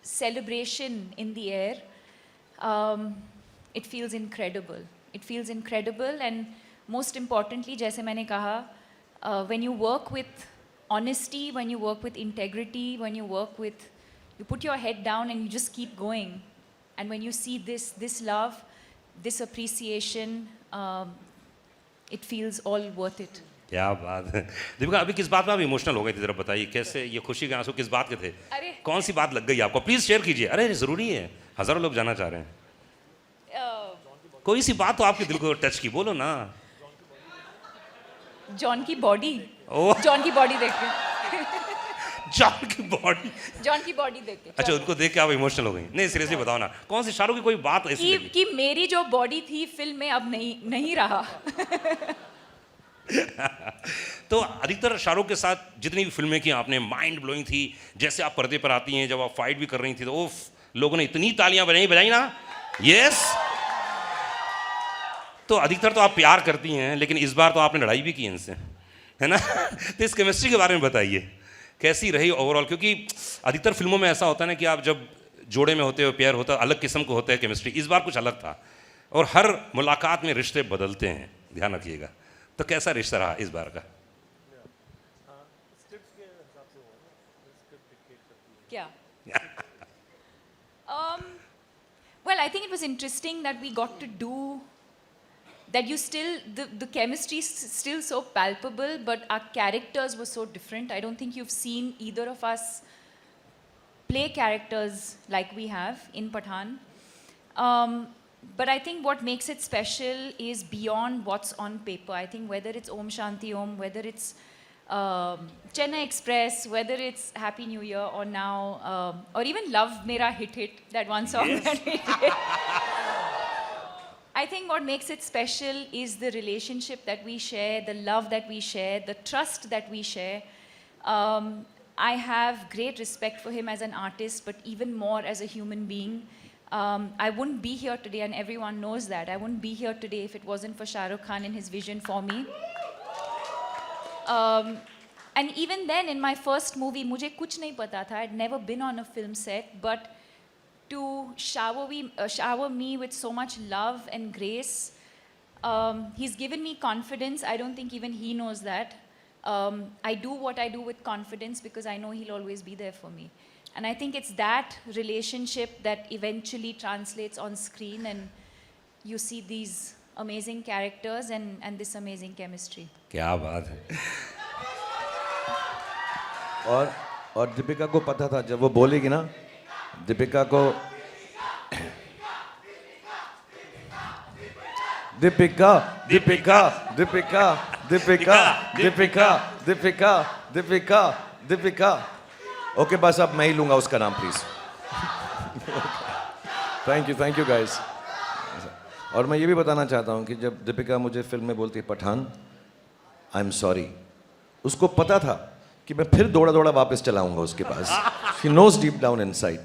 celebration in the air, it feels incredible. It feels incredible, and most importantly, जैसे मैंने कहा, when you work with honesty, when you work with integrity, when you put your head down and you just keep going, and when you see this love, this appreciation, it feels all worth it. क्या बात है दीपिका, अभी किस बात में आप emotional हो गए थे, जरा बताइए कैसे, ये खुशी के आंसू किस बात के थे? अरे कौन सी बात लग गई आपको, प्लीज शेयर कीजिए। अरे जरूरी है, हजारों लोग जाना चाह रहे हैं। कोई सी बात तो आपके दिल को टच की, बोलो ना। जॉन की बॉडी, ओह। जॉन की बॉडी देख के, जॉन की बॉडी, जॉन की बॉडी देख के, अच्छा उनको देख के आप इमोशनल हो गई? नहीं सीरियसली बताओ ना, कौन सी शाहरुख की कोई बात ऐसी लगी? कि मेरी जो बॉडी थी फिल्म में अब नहीं रहा। तो अधिकतर शाहरुख के साथ जितनी भी फिल्में की आपने, माइंड ब्लोइंग थी। जैसे आप पर्दे पर आती हैं, जब आप फाइट भी कर रही थी तो उफ, लोगों ने इतनी तालियां बजाई ना। यस। तो अधिकतर तो आप प्यार करती हैं, लेकिन इस बार तो आपने लड़ाई भी की इनसे, है ना? तो इस केमिस्ट्री के बारे में बताइए, कैसी रही ओवरऑल? क्योंकि अधिकतर फिल्मों में ऐसा होता है ना कि आप जब जोड़े में होते हो, पेयर होता है, अलग किस्म को होता है केमिस्ट्री। इस बार कुछ अलग था, और हर मुलाकात में रिश्ते बदलते हैं, ध्यान रखिएगा। तो कैसा रिश्ता रहा इस बार का? क्या? Well, I think it was interesting that we got to do that. You still, the chemistry is still so palpable, but our characters were so different. I don't think you've seen either of us play characters like we have in Pathaan. But I think what makes it special is beyond what's on paper. I think whether it's Om Shanti Om, whether it's Chennai Express, whether it's Happy New Year, or now, or even Love Mera Hit, that one song that we did. I think what makes it special is the relationship that we share, the love that we share, the trust that we share. I have great respect for him as an artist, but even more as a human being. I wouldn't be here today, and everyone knows that. I wouldn't be here today if it wasn't for Shah Rukh Khan and his vision for me. And even then, in my first movie, मुझे कुछ नहीं पता था. I'd never been on a film set, but to shower me with so much love and grace, he's given me confidence. I don't think even he knows that. I do what I do with confidence because I know he'll always be there for me. And I think it's that relationship that eventually translates on screen, and you see these amazing characters and this amazing chemistry. क्या बात है। और दीपिका को पता था, जब वो बोलेगी ना, दीपिका को दीपिका दीपिका दीपिका दीपिका दीपिका दीपिका दीपिका दीपिका ओके, बस अब मैं ही लूंगा उसका नाम, प्लीज। Thank you guys. और मैं ये भी बताना चाहता हूँ कि जब दीपिका मुझे फिल्म में बोलती है पठान, आई एम सॉरी, उसको पता था कि मैं फिर दौड़ा वापस चलाऊंगा उसके पास। She knows deep down inside.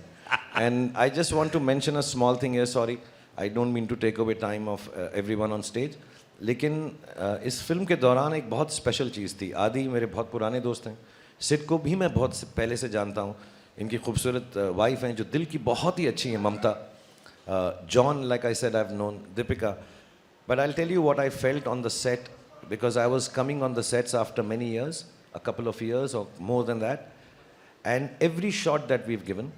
And I just want to mention a small thing here, sorry, I don't mean to take away time of everyone on stage, लेकिन इस फिल्म के दौरान एक बहुत स्पेशल चीज़ थी। आदि मेरे बहुत पुराने दोस्त हैं, सिड को भी मैं बहुत पहले से जानता हूँ, इनकी खूबसूरत वाइफ हैं जो दिल की बहुत ही अच्छी हैं, ममता। John, like I said, I've known Deepika, but I'll tell you what I felt on the set, because I was coming on the sets after many years, a couple of years or more than that, and every shot that we've given,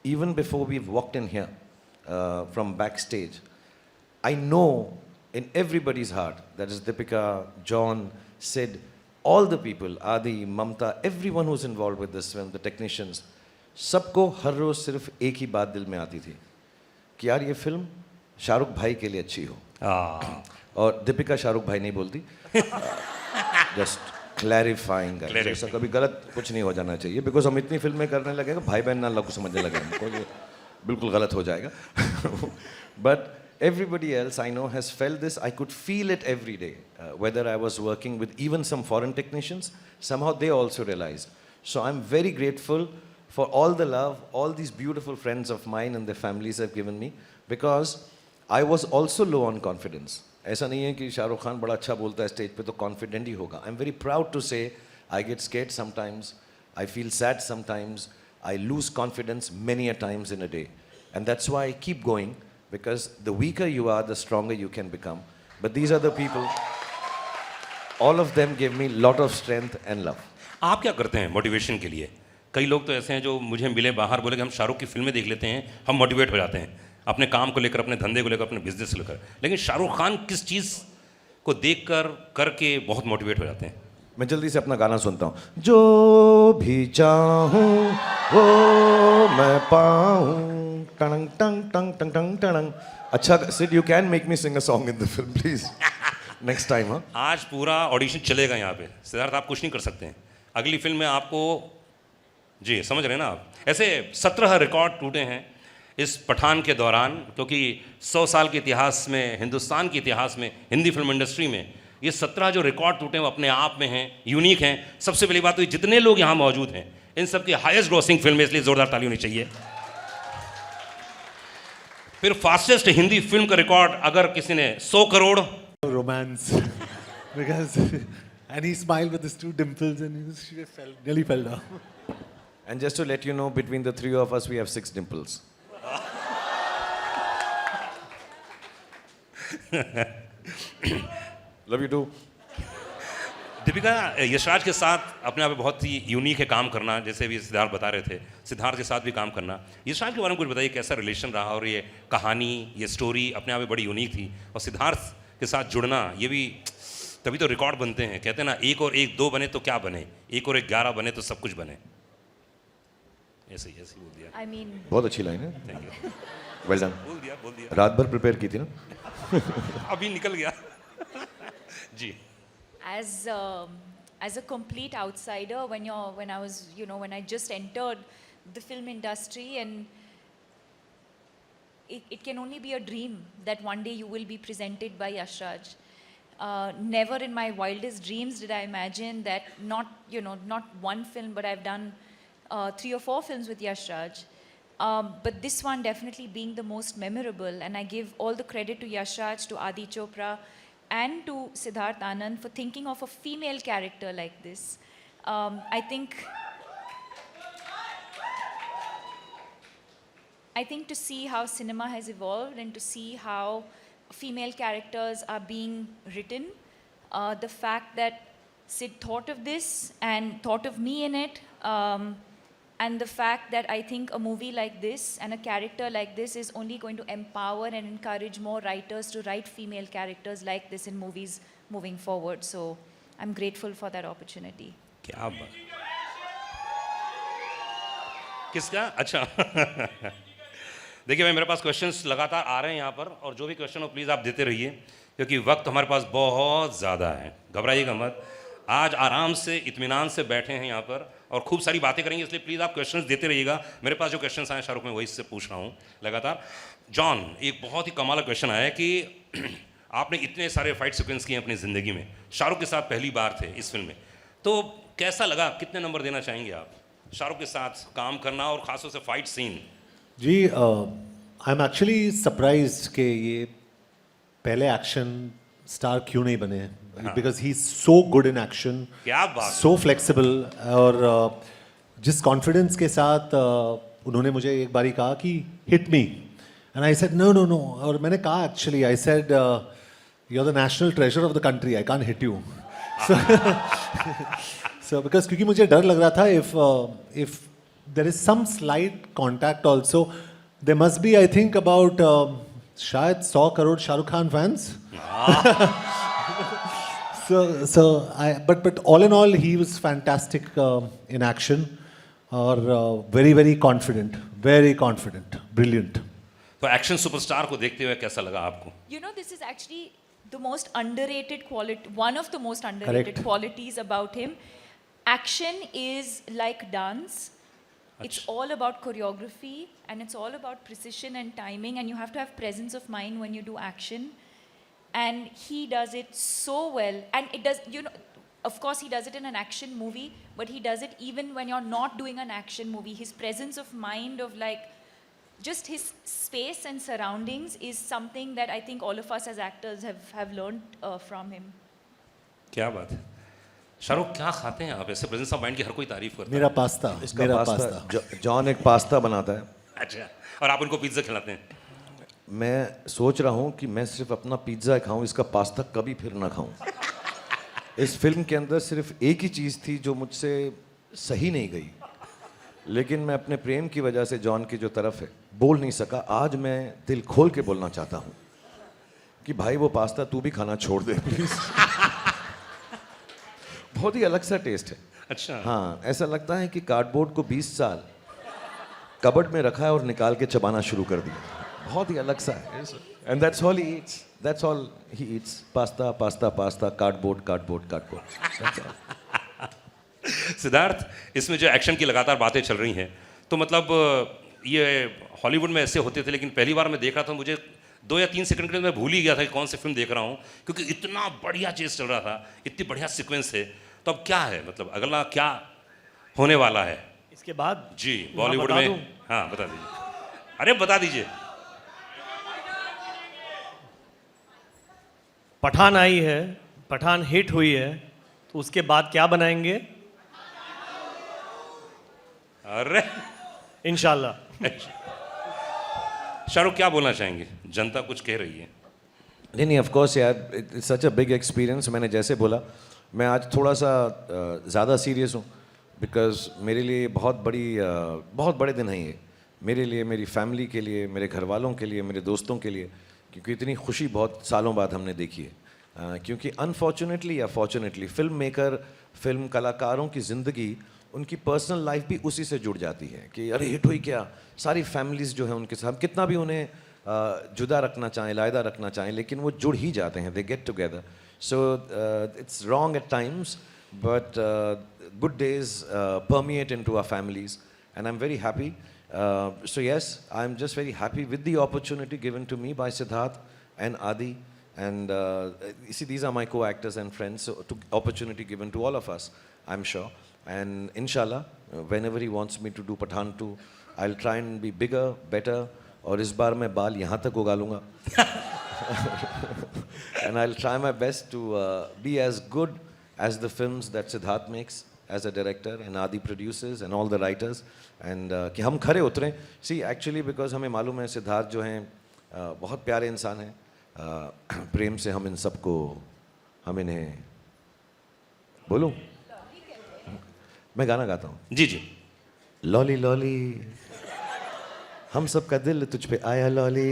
even before we've walked in here from backstage, I know in everybody's heart, that is Deepika, John, Sid, all the people, Adi, Mamta, everyone who's involved with this film, the technicians, सबको हर रोज सिर्फ एक ही बात दिल में आती थी कि यार ये फिल्म शाहरुख भाई के लिए अच्छी हो. और दीपिका शाहरुख भाई नहीं बोलती. जस्ट क्लैरिफाइंग, ऐसा कभी गलत कुछ नहीं हो जाना चाहिए, बिकॉज हम इतनी फिल्में करने लगे भाई बहन ना लोग समझने लगे हमको, ये बिल्कुल गलत हो जाएगा. But everybody else I know has felt this. I could feel it every day. Whether I was working with even some foreign technicians, somehow they also realized. So I'm very grateful for all the love, all these beautiful friends of mine and their families have given me, because I was also low on confidence. ऐसा नहीं है कि शाहरुख खान बड़ा अच्छा बोलता है stage पे तो कॉन्फिडेंट ही होगा. I'm very proud to say I get scared sometimes, I feel sad sometimes, I lose confidence many a times in a day. And that's why I keep going, because the weaker you are, the stronger you can become. But these are the people, all of them give me lot of strength and love. आप क्या करते हैं motivation के लिए? कई लोग तो ऐसे हैं जो मुझे मिले बाहर, बोले कि हम शाहरुख की फिल्में देख लेते हैं, हम मोटिवेट हो जाते हैं अपने काम को लेकर, अपने धंधे को लेकर, अपने बिजनेस को लेकर. लेकिन शाहरुख खान किस चीज़ को देखकर करके बहुत मोटिवेट हो जाते हैं? मैं जल्दी से अपना गाना सुनता हूँ. जो भी चाहूँ वो मैं पाऊँ. टंग टंग टंग टंग टंग टंग. अच्छा Sid, you can make me sing a song in the film please next time. हाँ, आज पूरा ऑडिशन चलेगा यहाँ पे. सिद्धार्थ आप कुछ नहीं कर सकते हैं. अगली फिल्म में आपको, जी समझ रहे हैं ना आप, ऐसे 17 रिकॉर्ड टूटे हैं इस पठान के दौरान, क्योंकि 100 साल के इतिहास में, हिंदुस्तान के इतिहास में, हिंदी फिल्म इंडस्ट्री में ये 17 जो रिकॉर्ड टूटे हैं वो अपने आप में हैं, यूनिक हैं. सबसे पहली बात तो जितने लोग यहाँ मौजूद हैं इन सब की हाईएस्ट ग्रॉसिंग फिल्म है, इसलिए जोरदार ताली होनी चाहिए. फिर फास्टेस्ट हिंदी फिल्म का रिकॉर्ड अगर किसी ने 100 crore Romance. Because, and he smiled with his 2 dimples and she nearly fell down. and just to let you know, between the three of us we have 6 dimples. Love you too. Deepika, Yashraj के साथ अपने आप में बहुत ही unique है काम करना, जैसे भी सिद्धार्थ बता रहे थे, सिद्धार्थ के साथ भी काम करना. यशराज के बारे में कुछ बताइए, कैसा रिलेशन रहा, और ये कहानी, ये स्टोरी अपने आप में बड़ी यूनिक थी, और सिद्धार्थ के साथ जुड़ना, ये भी तभी तो रिकॉर्ड बनते हैं. कहते हैं ना, 1 और 1 2 बने तो क्या बने, 1 और 1 11 बने तो सब कुछ बने. ऐसे ही बोल दिया. I mean, बहुत अच्छी लाइन है. Thank you. Well done. बोल दिया. रात भर प्रिपेयर की थी ना. अभी निकल गया. जी. as a complete outsider, when I just entered the film industry, and it can only be a dream that one day you will be presented by Yashraj. Never in my wildest dreams did I imagine that not one film, but I've done 3 or 4 films with Yashraj. But this one definitely being the most memorable, and I give all the credit to Yashraj, to Adi Chopra, and to Siddharth Anand for thinking of a female character like this. I think to see how cinema has evolved and to see how female characters are being written, the fact that Sid thought of this and thought of me in it, and the fact that I think a movie like this and a character like this is only going to empower and encourage more writers to write female characters like this in movies moving forward. So I'm grateful for that opportunity. क्या बात. किसका? अच्छा. देखिए भाई, मेरे पास questions लगातार आ रहे हैं यहाँ पर, और जो भी क्वेश्चन हो प्लीज़ आप देते रहिए, क्योंकि वक्त हमारे पास बहुत ज़्यादा है. घबराइएगा मत. आज आराम से इत्मीनान से बैठे हैं यहाँ पर और खूब सारी बातें करेंगे, इसलिए प्लीज़ आप क्वेश्चंस देते रहिएगा. मेरे पास जो क्वेश्चंस आए शाहरुख, में वही से पूछ रहा हूँ लगातार. जॉन, एक बहुत ही कमाल का क्वेश्चन आया कि आपने इतने सारे फाइट सीक्वेंस किए अपनी ज़िंदगी में, शाहरुख के साथ पहली बार थे इस फिल्म में, तो कैसा लगा? कितने नंबर देना चाहेंगे आप शाहरुख के साथ काम करना, और ख़ासतौर से फाइट सीन? जी, आई एम एक्चुअली सरप्राइज्ड कि ये पहले एक्शन स्टार क्यों नहीं बने, because he is so good in action, क्या बात, सो फ्लेक्सिबल. और जिस कॉन्फिडेंस के साथ उन्होंने मुझे एक बारी कहा कि hit me, and I said no no no, और मैंने कहा actually I said you are the national treasure of the country, I can't hit you. So because क्योंकि मुझे डर लग रहा था, if there is some slight contact also. There must be, I think, about शायद 100 crore Shahrukh Khan fans. But all in all, he was fantastic in action, or very confident, brilliant. तो action superstar को देखते हुए कैसा लगा आपको? You know, this is actually the most underrated quality, one of the most underrated Correct. qualities about him. Action is like dance. It's all about choreography and it's all about precision and timing, and you have to have presence of mind when you do action. And he does it so well. And it does, you know, of course he does it in an action movie, but he does it even when you're not doing an action movie. His presence of mind, of like just his space and surroundings, is something that I think all of us as actors have learned from him. क्या बात है। शाहरुख क्या खाते हैं आप? ऐसे presence of mind की हर कोई तारीफ करता है। मेरा पास्ता, इसका मेरा पास्ता, पास्ता। जॉन एक पास्ता बनाता है। अच्छा, और आप उनको पिज्जा खिलाते हैं? मैं सोच रहा हूँ कि मैं सिर्फ अपना पिज्ज़ा खाऊं, इसका पास्ता कभी फिर ना खाऊं। इस फिल्म के अंदर सिर्फ एक ही चीज़ थी जो मुझसे सही नहीं गई, लेकिन मैं अपने प्रेम की वजह से जॉन की जो तरफ है बोल नहीं सका। आज मैं दिल खोल के बोलना चाहता हूँ कि भाई वो पास्ता तू भी खाना छोड़ दे प्लीज़। बहुत ही अलग सा टेस्ट है। अच्छा। हाँ, ऐसा लगता है कि कार्डबोर्ड को 20 साल कबर्ड में रखा है और निकाल के चबाना शुरू कर दिया। बहुत ही अलग सा है। And that's all he eats, that's all he eats. Pasta pasta pasta, cardboard cardboard cardboard. Siddharth, इसमें जो एक्शन की लगातार बातें चल रही हैं, तो मतलब ये हॉलीवुड में ऐसे होते थे, लेकिन पहली बार मैं देख रहा था, मुझे 2 या 3 सेकंड के लिए मैं भूल ही गया था कि कौन सी फिल्म देख रहा हूँ, क्योंकि इतना बढ़िया चेस चल रहा था, इतनी बढ़िया सीक्वेंस है। तो अब क्या है, मतलब अगला क्या होने वाला है इसके बाद? जी मैं बॉलीवुड बता में? दूं? हाँ बता दीजिए। अरे बता दीजिए। पठान आई है, पठान हिट हुई है, तो उसके बाद क्या बनाएंगे? अरे इंशाल्लाह। शाहरुख क्या बोलना चाहेंगे? जनता कुछ कह रही है। नहीं, ऑफ कोर्स यार, it's such a big experience. मैंने जैसे बोला, मैं आज थोड़ा सा ज़्यादा सीरियस हूँ, बिकॉज मेरे लिए बहुत बड़े दिन हैं ये, मेरे लिए, मेरी फैमिली के लिए, मेरे घर वालों के लिए, मेरे दोस्तों के लिए, क्योंकि इतनी खुशी बहुत सालों बाद हमने देखी है। क्योंकि अनफॉर्चुनेटली या फॉर्चुनेटली फिल्म मेकर, फिल्म कलाकारों की ज़िंदगी, उनकी पर्सनल लाइफ भी उसी से जुड़ जाती है कि अरे हिट हुई क्या, सारी फैमिलीज़ जो है उनके साथ, कितना भी उन्हें जुदा रखना चाहें, लायदा रखना चाहें, लेकिन वो जुड़ ही जाते हैं, they get together. So it's wrong at times, but good days permeate into our families, and I'm very happy. So yes, I'm just very happy with the opportunity given to me by Siddharth and Adi, and you see, these are my co-actors and friends, so opportunity given to all of us, I'm sure. And inshallah, whenever he wants me to do Pathaan 2, I'll try and be bigger, better, और इस बार मैं बाल यहाँ तक उगा लूँगा। And I'll try my best to be as good as the films that Siddharth makes as a director, and Adi produces, and all the writers, and कि हम खरे उतरें। See, actually because हमें मालूम है सिद्धार्थ जो हैं बहुत प्यारे इंसान हैं, प्रेम से हम इन सबको, हम इन्हें बोलूं, मैं गाना गाता हूँ। जी जी। लॉली लॉली, हम सबका दिल तुझ पे आया लॉली।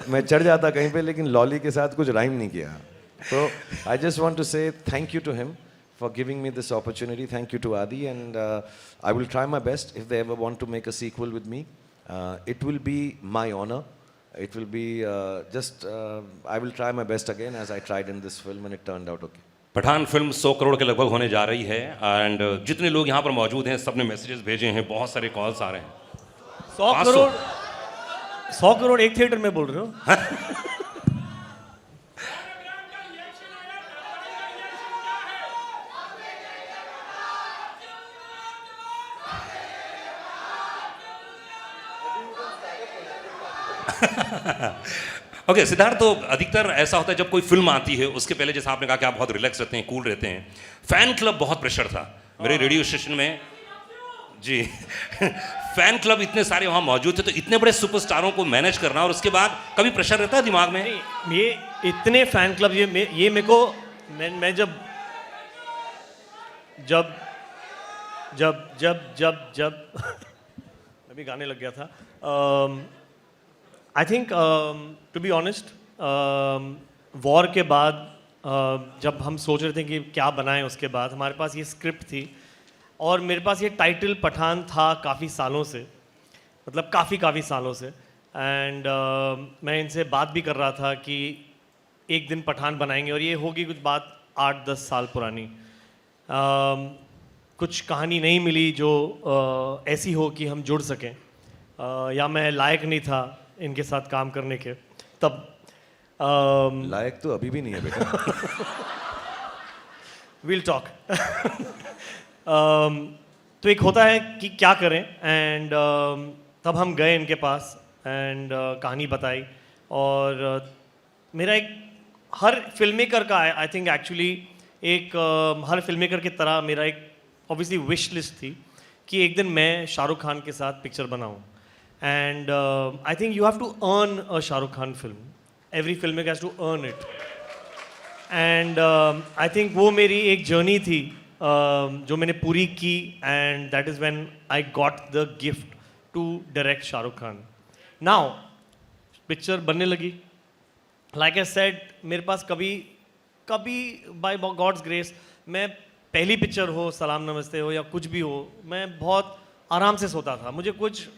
मैं चढ़ जाता कहीं पे, लेकिन लॉली के साथ कुछ राइम नहीं किया। So I just want to say thank you to him for giving me this opportunity. Thank you to Adi, and I will try my best if they ever want to make a sequel with me. It will be my honor. It will be I will try my best again as I tried in this film, and it turned out okay. Pathaan film 100 crore के लगभग होने जा रही है, and जितने लोग यहाँ पर मौजूद हैं सब ने मैसेजेस भेजे हैं, बहुत सारे कॉल्स आ रहे हैं। 100 करोड़ एक थिएटर में बोल रहे हो? ओके सिद्धार्थ, तो अधिकतर ऐसा होता है जब कोई फिल्म आती है उसके पहले, जैसा आपने कहा कि आप बहुत रिलैक्स रहते हैं, कूल रहते हैं, फैन क्लब बहुत प्रेशर था मेरे रेडियो स्टेशन में जी। फैन क्लब इतने सारे वहाँ मौजूद थे, तो इतने बड़े सुपरस्टारों को मैनेज करना, और उसके बाद कभी प्रेशर रहता है दिमाग में? ये इतने फैन क्लब, ये मेरे को, मैं जब जब जब जब जब जब मैं भी गाने लग गया था. I think to be honest war के बाद जब हम सोच रहे थे कि क्या बनाएं, उसके बाद हमारे पास ये स्क्रिप्ट थी और मेरे पास ये टाइटल पठान था काफ़ी सालों से, मतलब काफ़ी सालों से. एंड मैं इनसे बात भी कर रहा था कि एक दिन पठान बनाएंगे और ये होगी कुछ बात 8-10 साल पुरानी. कुछ कहानी नहीं मिली जो ऐसी हो कि हम जुड़ सकें, या मैं लायक नहीं था इनके साथ काम करने के तब. लायक तो अभी भी नहीं है बेटा. Will talk. तो एक होता है कि क्या करें, एंड तब हम गए इनके पास एंड कहानी बताई. और मेरा एक हर फिल्म मेकर का आई थिंक एक्चुअली एक हर फिल्म मेकर की तरह मेरा एक ऑब्वियसली विश लिस्ट थी कि एक दिन मैं शाहरुख खान के साथ पिक्चर बनाऊं. And I think you have to earn a Shahrukh Khan film. Every film maker has to earn it. And I think वो मेरी एक जर्नी थी जो मैंने पूरी की. And that is when I got the gift to direct Shahrukh Khan. Now picture बनने लगी. लाइक आई सेड, मेरे पास कभी बाय गॉड्स ग्रेस, मैं पहली पिक्चर हो, सलाम नमस्ते हो या कुछ भी हो, मैं बहुत आराम से सोता था. मुझे कुछ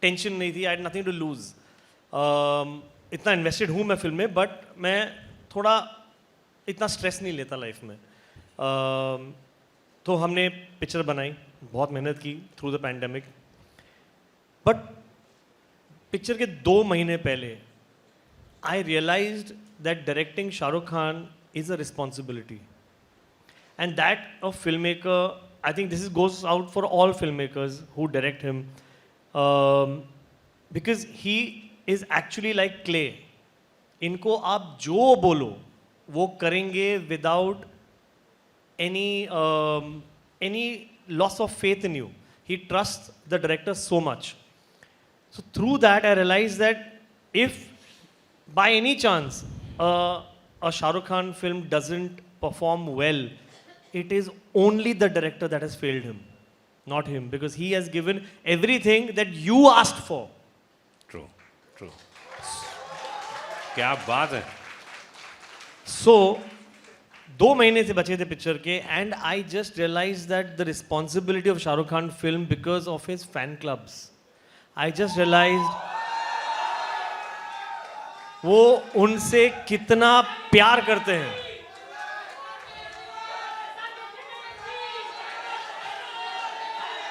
टेंशन नहीं थी. I had nothing to lose. इतना इन्वेस्टेड हूँ मैं फिल्म में, बट मैं थोड़ा इतना स्ट्रेस नहीं लेता लाइफ में. तो हमने पिक्चर बनाई, बहुत मेहनत की through the pandemic. But picture के 2 महीने पहले I realized that directing Shah Rukh Khan is a responsibility, and that a filmmaker, I think this goes out for all filmmakers who direct him, because he is actually like clay. इनको आप जो बोलो वो करेंगे without any loss of faith in you. He trusts the director so much. So through that I realized that if by any chance a Shah Rukh Khan film doesn't perform well, it is only the director that has failed him, not him, because he has given everything that you asked for. True true. क्या बात है. So 2 महीने से बचे थे picture के, and I just realized that the responsibility of Shah Rukh Khan film because of his fan clubs. I just realized वो उनसे कितना प्यार करते हैं.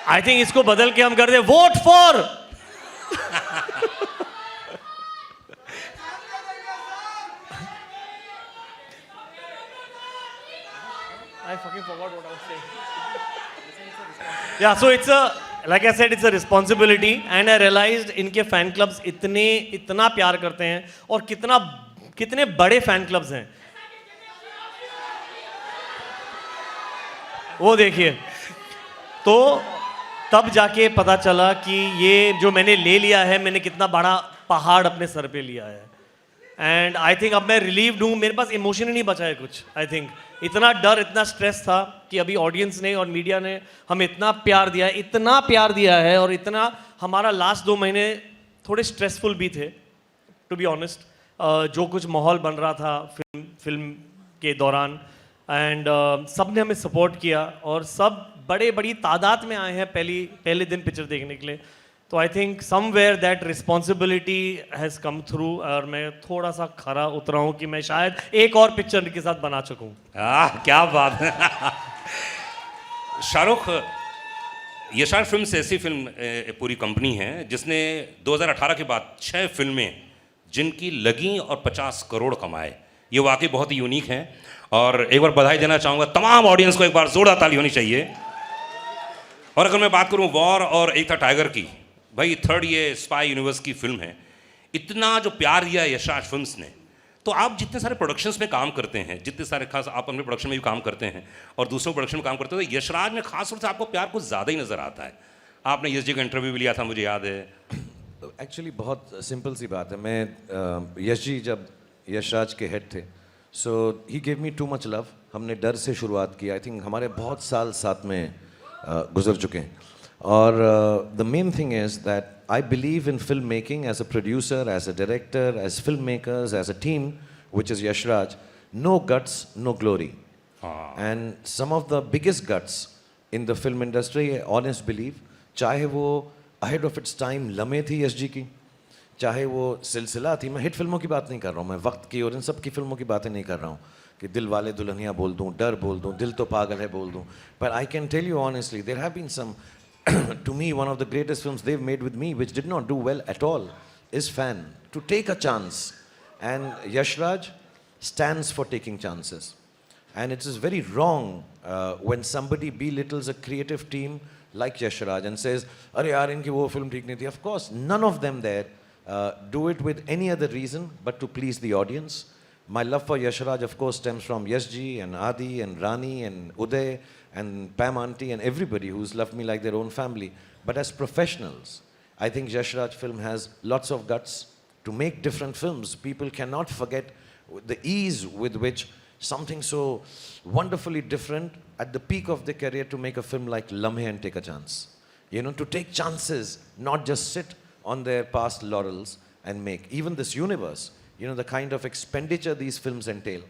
आई थिंक इसको बदल के हम कर दे vote for. I fucking forgot what I was saying. Yeah, so it's a, like I said, it's a responsibility, and I realized इनके फैन क्लब्स इतना प्यार करते हैं और कितने बड़े फैन क्लब्स हैं वो देखिए. तो तब जाके पता चला कि ये जो मैंने ले लिया है, मैंने कितना बड़ा पहाड़ अपने सर पे लिया है. एंड आई थिंक अब मैं रिलीव्ड हूँ. मेरे पास इमोशन ही नहीं बचा है कुछ. आई थिंक इतना डर, इतना स्ट्रेस था कि अभी ऑडियंस ने और मीडिया ने हमें इतना प्यार दिया है और इतना हमारा लास्ट 2 महीने थोड़े स्ट्रेसफुल भी थे टू बी ऑनेस्ट. जो कुछ माहौल बन रहा था फिल्म के दौरान, एंड सब ने हमें सपोर्ट किया और सब बड़ी तादाद में आए हैं पहले दिन पिक्चर देखने के लिए. तो I think somewhere that responsibility has come through, और मैं थोड़ा सा खरा उतरा हूँ कि मैं शायद एक और पिक्चर के साथ बना चुकूँ. क्या बात है. शाहरुख, ये शायद फिल्म से ऐसी फिल्म पूरी कंपनी है जिसने 2018 के बाद 6 फिल्में जिनकी लगी और 50 करोड़ कमाए. ये वाकई बहुत ही यूनिक है और एक बार बधाई देना चाहूँगा तमाम ऑडियंस को. एक बार जोरदार ताली होनी चाहिए. और अगर मैं बात करूँ वॉर और एक था टाइगर की, भाई 3rd ये स्पाई यूनिवर्स की फिल्म है. इतना जो प्यार दिया यशराज फिल्म्स ने. तो आप जितने सारे प्रोडक्शंस में काम करते हैं, जितने सारे खास आप अपने प्रोडक्शन में भी काम करते हैं और दूसरों प्रोडक्शन में काम करते हैं, तो यशराज में खास तौर से आपको प्यार कुछ ज़्यादा ही नज़र आता है. आपने यश जी का इंटरव्यू भी लिया था, मुझे याद है. एक्चुअली बहुत सिंपल सी बात है. मैं यश जी जब यशराज के हेड थे So he gave me too much love. हमने डर से शुरुआत की. I think हमारे बहुत साल साथ में गुजर चुके हैं. और the main thing is that I believe in filmmaking as a producer, as a director, as filmmakers, as a team, which is Yash Raj. No guts, no glory. And some of the biggest guts in the film industry, I honest believe, चाहे वो ahead of its time लम्हे थी यश जी की, चाहे वो सिलसिला थी. मैं हिट फिल्मों की बात नहीं कर रहा हूँ, मैं वक्त की और इन सब की फिल्मों की बातें नहीं कर रहा हूँ कि दिल वाले दुल्हनिया बोल दूँ, डर बोल दूँ, दिल तो पागल है बोल दूँ. But I can tell you honestly, there have been some, to me, one of the greatest films they've made with me, which did not do well at all, is Fan. To take a chance. And Yash Raj stands for taking chances. And it is very wrong when somebody belittles a creative team like Yash Raj and says, "Arey yaar, inki wo film theek nahi thi." Of course, none of them there do it with any other reason but to please the audience. My love for Yash Raj, of course, stems from Yash ji and Adi and Rani and Uday and Pam Aunty and everybody who's loved me like their own family. But as professionals, I think Yash Raj film has lots of guts to make different films. People cannot forget the ease with which something so wonderfully different at the peak of their career to make a film like Lamhe and take a chance. You know, to take chances, not just sit on their past laurels and make. Even this universe, you know, the kind of expenditure these films entail,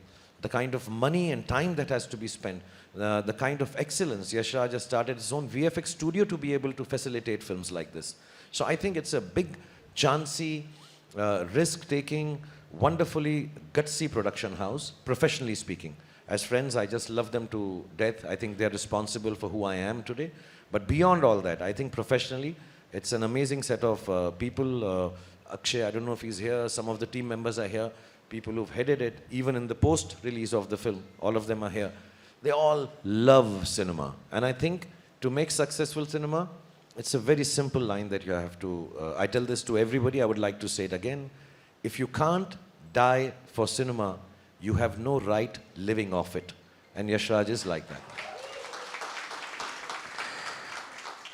the kind of money and time that has to be spent, the kind of excellence. Yash Raj has started his own VFX studio to be able to facilitate films like this. So I think it's a big, chancy, risk-taking, wonderfully gutsy production house, professionally speaking. As friends, I just love them to death. I think they're responsible for who I am today. But beyond all that, I think professionally, it's an amazing set of people. Akshay, I don't know if he's here. Some of the team members are here. People who've headed it, even in the post-release of the film, all of them are here. They all love cinema. And I think to make successful cinema, it's a very simple line that you have to, I tell this to everybody, I would like to say it again. If you can't die for cinema, you have no right living off it. And Yash Raj is like that.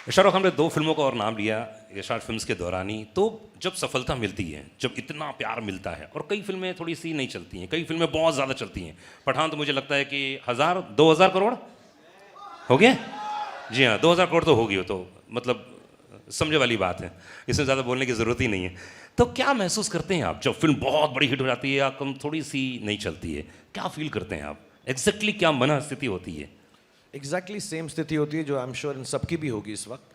Shahrukh हमने 2 फिल्मों का और नाम लिया Yash Raj films के दौरान ही. तो जब सफलता मिलती है, जब इतना प्यार मिलता है, और कई फिल्में थोड़ी सी नहीं चलती हैं, कई फिल्में बहुत ज़्यादा चलती हैं. पठान तो मुझे लगता है कि 1000-2000 करोड़ हो गया. जी हाँ, 2000 करोड़ तो होगी. तो मतलब समझे वाली बात है, इसमें ज़्यादा बोलने की ज़रूरत ही नहीं है. तो क्या महसूस करते हैं आप जब फिल्म बहुत बड़ी हिट हो जाती है या कम थोड़ी सी नहीं चलती है? क्या फील करते हैं आप? एग्जैक्टली क्या मन स्थिति होती है? एग्जैक्टली सेम स्थिति होती है जो आई एम श्योर इन सबकी भी होगी इस वक्त.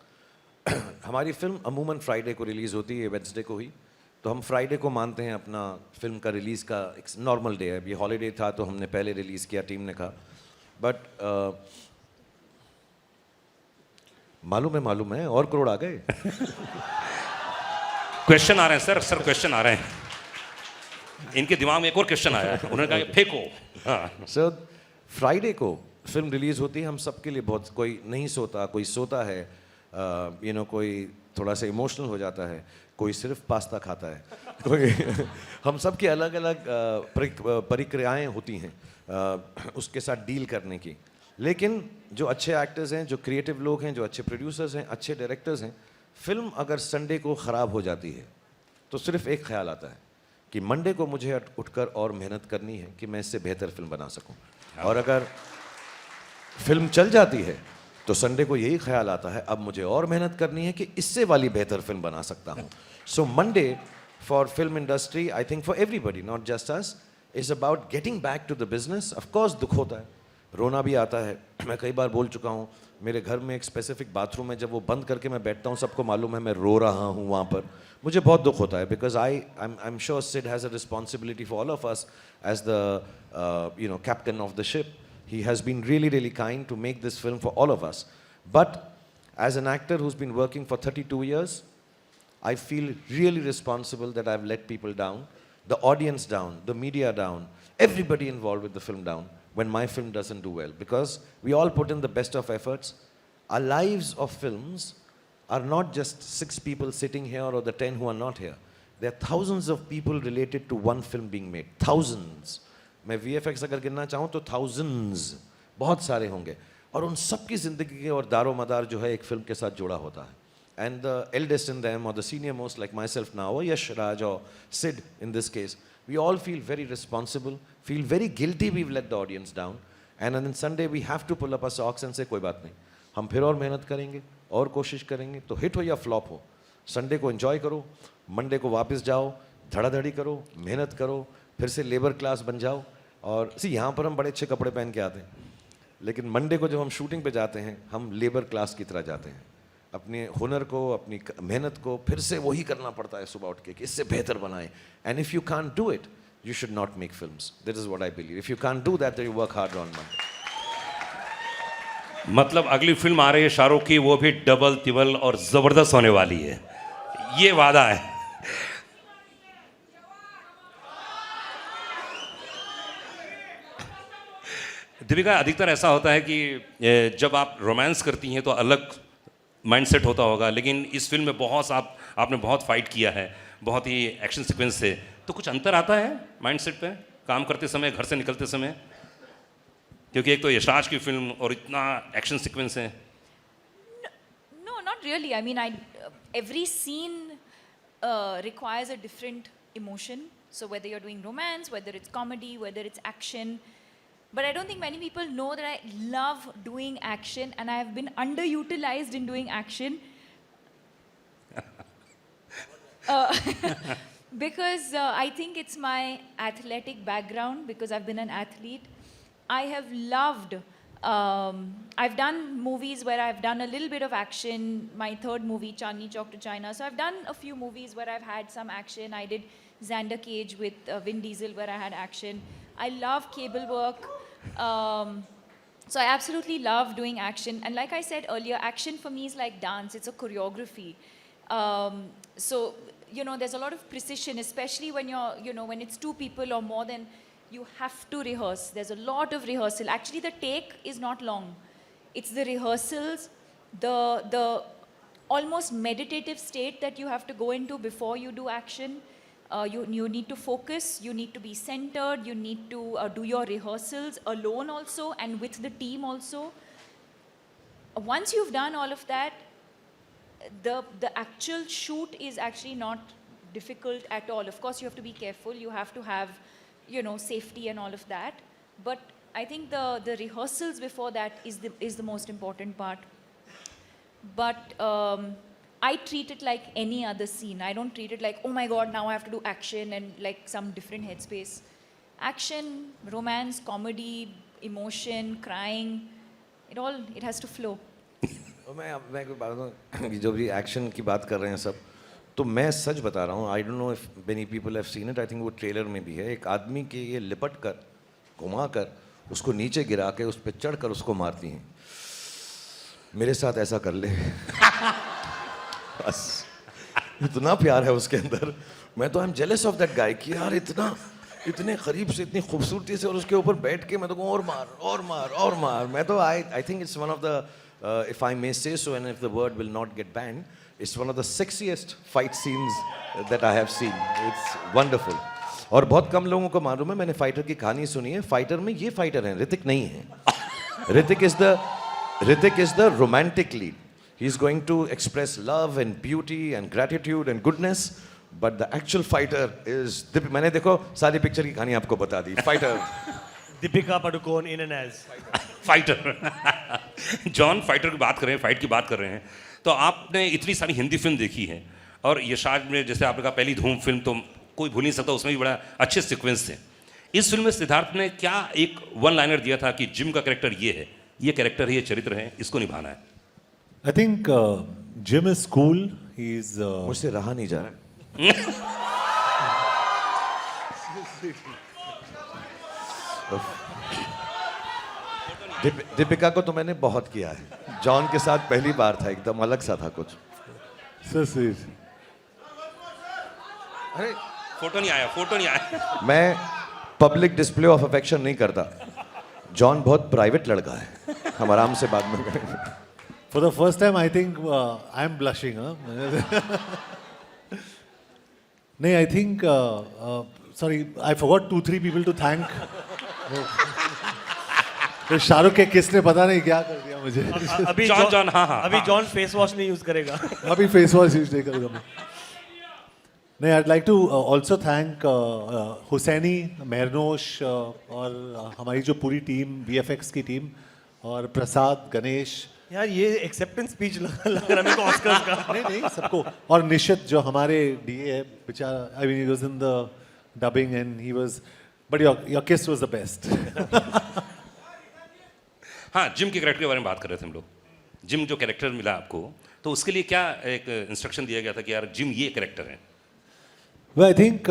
हमारी फिल्म अमूमन फ्राइडे को रिलीज़ होती है, वेडनेसडे को ही. तो हम फ्राइडे को मानते हैं अपना फिल्म का रिलीज़ का एक नॉर्मल डे है. अभी हॉलीडे था तो हमने पहले रिलीज़ किया, टीम ने कहा. बट मालूम है और करोड़ आ गए. क्वेश्चन आ रहे हैं सर क्वेश्चन आ रहे हैं. इनके दिमाग में एक और क्वेश्चन आया है, उन्होंने कहा कि फेंको. हाँ. सर फ्राइडे को फिल्म रिलीज़ होती है. हम सबके लिए बहुत, कोई नहीं सोता, कोई सोता है, यू नो, कोई थोड़ा सा इमोशनल हो जाता है, कोई सिर्फ पास्ता खाता है, कोई हम सब की अलग अलग प्रक्रियाएं होती हैं उसके साथ डील करने की. लेकिन जो अच्छे एक्टर्स हैं, जो क्रिएटिव लोग हैं, जो अच्छे प्रोड्यूसर्स हैं, अच्छे डायरेक्टर्स हैं, फिल्म अगर संडे को ख़राब हो जाती है तो सिर्फ एक ख्याल आता है कि मंडे को मुझे उठकर और मेहनत करनी है कि मैं इससे बेहतर फिल्म बना सकूं. और अगर फिल्म चल जाती है तो संडे को यही ख्याल आता है अब मुझे और मेहनत करनी है कि इससे वाली बेहतर फिल्म बना सकता हूँ. So Monday for film industry, I think for everybody, not just us, is about getting back to the business. Of course दुख होता है, रोना भी आता है. मैं कई बार बोल चुका हूँ, मेरे घर में एक स्पेसिफिक बाथरूम है, जब वो बंद करके मैं बैठता हूँ सबको मालूम है मैं रो रहा हूँ वहाँ पर. मुझे बहुत दुख होता है because I am sure Sid has a responsibility for all of us as the you know captain of the ship. He has been really kind to make this film for all of us. But as an actor who's been working for 32 years, I feel really responsible that I've let people down, the audience down, the media down, everybody involved with the film down when my film doesn't do well. Because we all put in the best of efforts. Our lives of films are not just 6 people sitting here or the 10 who are not here. There are thousands of people related to one film being made. Thousands. मैं VFX अगर गिनना चाहूँ तो thousands, बहुत सारे होंगे. और उन सब की ज़िंदगी के और दारो मदार जो है एक फिल्म के साथ जुड़ा होता है. And the eldest in them or the senior most like myself now or Yash Raj or Sid in this case, We all feel very responsible, feel very guilty we've let the audience down. And then Sunday we have to pull up our socks and say कोई बात नहीं, हम फिर और मेहनत करेंगे और कोशिश करेंगे, तो हिट हो या फ्लॉप हो, संडे को एंजॉय करो, मंडे को वापस जाओ, धड़ाधड़ी करो, मेहनत करो, फिर से लेबर क्लास बन जाओ. और यहाँ पर हम बड़े अच्छे कपड़े पहन के आते हैं, लेकिन मंडे को जब हम शूटिंग पे जाते हैं हम लेबर क्लास की तरह जाते हैं. अपने हुनर को, अपनी मेहनत को फिर से वही करना पड़ता है सुबह उठ के कि इससे बेहतर बनाएं. And if you can't do it, you should not make films. That is what I believe. If you can't do that, then you work hard on Monday. मतलब अगली फिल्म आ रही है शाहरुख की, वो भी डबल तिबल और जबरदस्त होने वाली है, ये वादा है. दीपिका, अधिकतर ऐसा होता है कि जब आप रोमांस करती हैं तो अलग माइंडसेट होता होगा, लेकिन इस फिल्म में आपने बहुत फाइट किया है, बहुत ही एक्शन सीक्वेंस से, तो कुछ अंतर आता है माइंडसेट पे काम करते समय, घर से निकलते समय? क्योंकि एक तो यशराज की फिल्म और इतना एक्शन सीक्वेंस है. No, not really. I mean, every scene requires a different emotion. So whether you're doing romance, whether it's comedy, whether it's action, but I don't think many people know that I love doing action, and I have been underutilized in doing action. Because I think it's my athletic background, because I've been an athlete. I have loved, I've done movies where I've done a little bit of action. My third movie, Chandni Chowk to China. So I've done a few movies where I've had some action. I did Xander Cage with Vin Diesel where I had action. I love cable work. So I absolutely love doing action. And like I said earlier, action for me is like dance. It's a choreography. So, you know, there's a lot of precision, especially when you're, you know, when it's two people or more than, you have to rehearse. There's a lot of rehearsal. Actually, the take is not long. It's the rehearsals, the almost meditative state that you have to go into before you do action. You need to focus, you need to be centered, you need to do your rehearsals alone also and with the team also. Once you've done all of that, the actual shoot is actually not difficult at all. Of course, you have to be careful. You have to have, you know, safety and all of that. But I think the rehearsals before that is the most important part. But I treat it like any other scene. I don't treat it like, oh my God, now I have to do action and like some different headspace. Action, romance, comedy, emotion, crying, it has to flow. मैं कोई बात बताऊं कि जो भी action की बात कर रहे हैं सब, तो मैं सच बता रहा हूँ. I don't know if many people have seen it. I think वो ट्रेलर में भी है. एक आदमी के ये लिपट कर, घुमा कर, उसको नीचे गिरा के उस पर चढ़ कर उसको मारती हैं. मेरे साथ ऐसा कर ले. बस इतना प्यार है उसके अंदर. मैं तो I am jealous of that guy कि यार इतने करीब से, इतनी खूबसूरती से, और उसके ऊपर बैठ के मैं तो कहूँ और मार और मार और मार. मैं तो I think it's one of the, if I may say so, and if the word will not get banned, it's one of the sexiest fight scenes that I have seen. It's wonderful. और बहुत कम लोगों को मालूम है. मैंने fighter की कहानी सुनी है. फाइटर में ये फाइटर हैं, ऋतिक नहीं है. Hrithik is the romantic lead. He's going to express love and beauty and gratitude and goodness, but the actual fighter is मैंने देखो सारी पिक्चर की कहानी आपको बता दी. Fighter Deepika Padukone in and as fighter. John, fighter की बात कर रहे हैं, फाइट की बात कर रहे हैं, तो आपने इतनी सारी हिंदी फिल्म देखी है, और यशराज में जैसे आपने कहा पहली धूम फिल्म तो कोई भूल नहीं सकता, उसमें भी बड़ा अच्छे सीक्वेंस थे. इस फिल्म में सिद्धार्थ ने क्या एक वन लाइनर दिया था कि जिम का कैरेक्टर ये है, ये कैरेक्टर है, ये चरित्र है, इसको निभाना है. I think gym is cool. He is मुझसे रहा नहीं जा रहा. दीपिका को तो मैंने बहुत किया है. जॉन के साथ पहली बार था, एकदम अलग सा था कुछ. अरे फोटो नहीं आया. मैं पब्लिक डिस्प्ले ऑफ अफेक्शन नहीं करता. जॉन बहुत प्राइवेट लड़का है, हम आराम से बात में करेंगे. For the first time I think I am blushing. नहीं, I think sorry, I forgot 2-3 people to thank. तो शाहरुख के किसने पता नहीं क्या कर दिया मुझे. अभी जॉन, हाँ. अभी जॉन फेस वॉश नहीं यूज करेगा. अभी फेस वॉश यूज नहीं करूँगा मैं. नहीं, I'd like to also thank Husaini, मेहरनोश और हमारी जो पूरी टीम, VFX की टीम, और प्रसाद, गणेश, यार ये एक्सेप्टेंस स्पीच लग रहा है मेरे को ऑस्कर्स का। नहीं सबको, और निशित जो हमारे DA है बेचारा, I mean he was in the dubbing and he was, but your kiss was the best. हाँ, जिम के कैरेक्टर के बारे में बात कर रहे थे हम लोग। जिम जो कैरेक्टर मिला आपको, तो उसके लिए क्या एक इंस्ट्रक्शन दिया गया था कि यार जिम ये कैरेक्टर है? Well, I think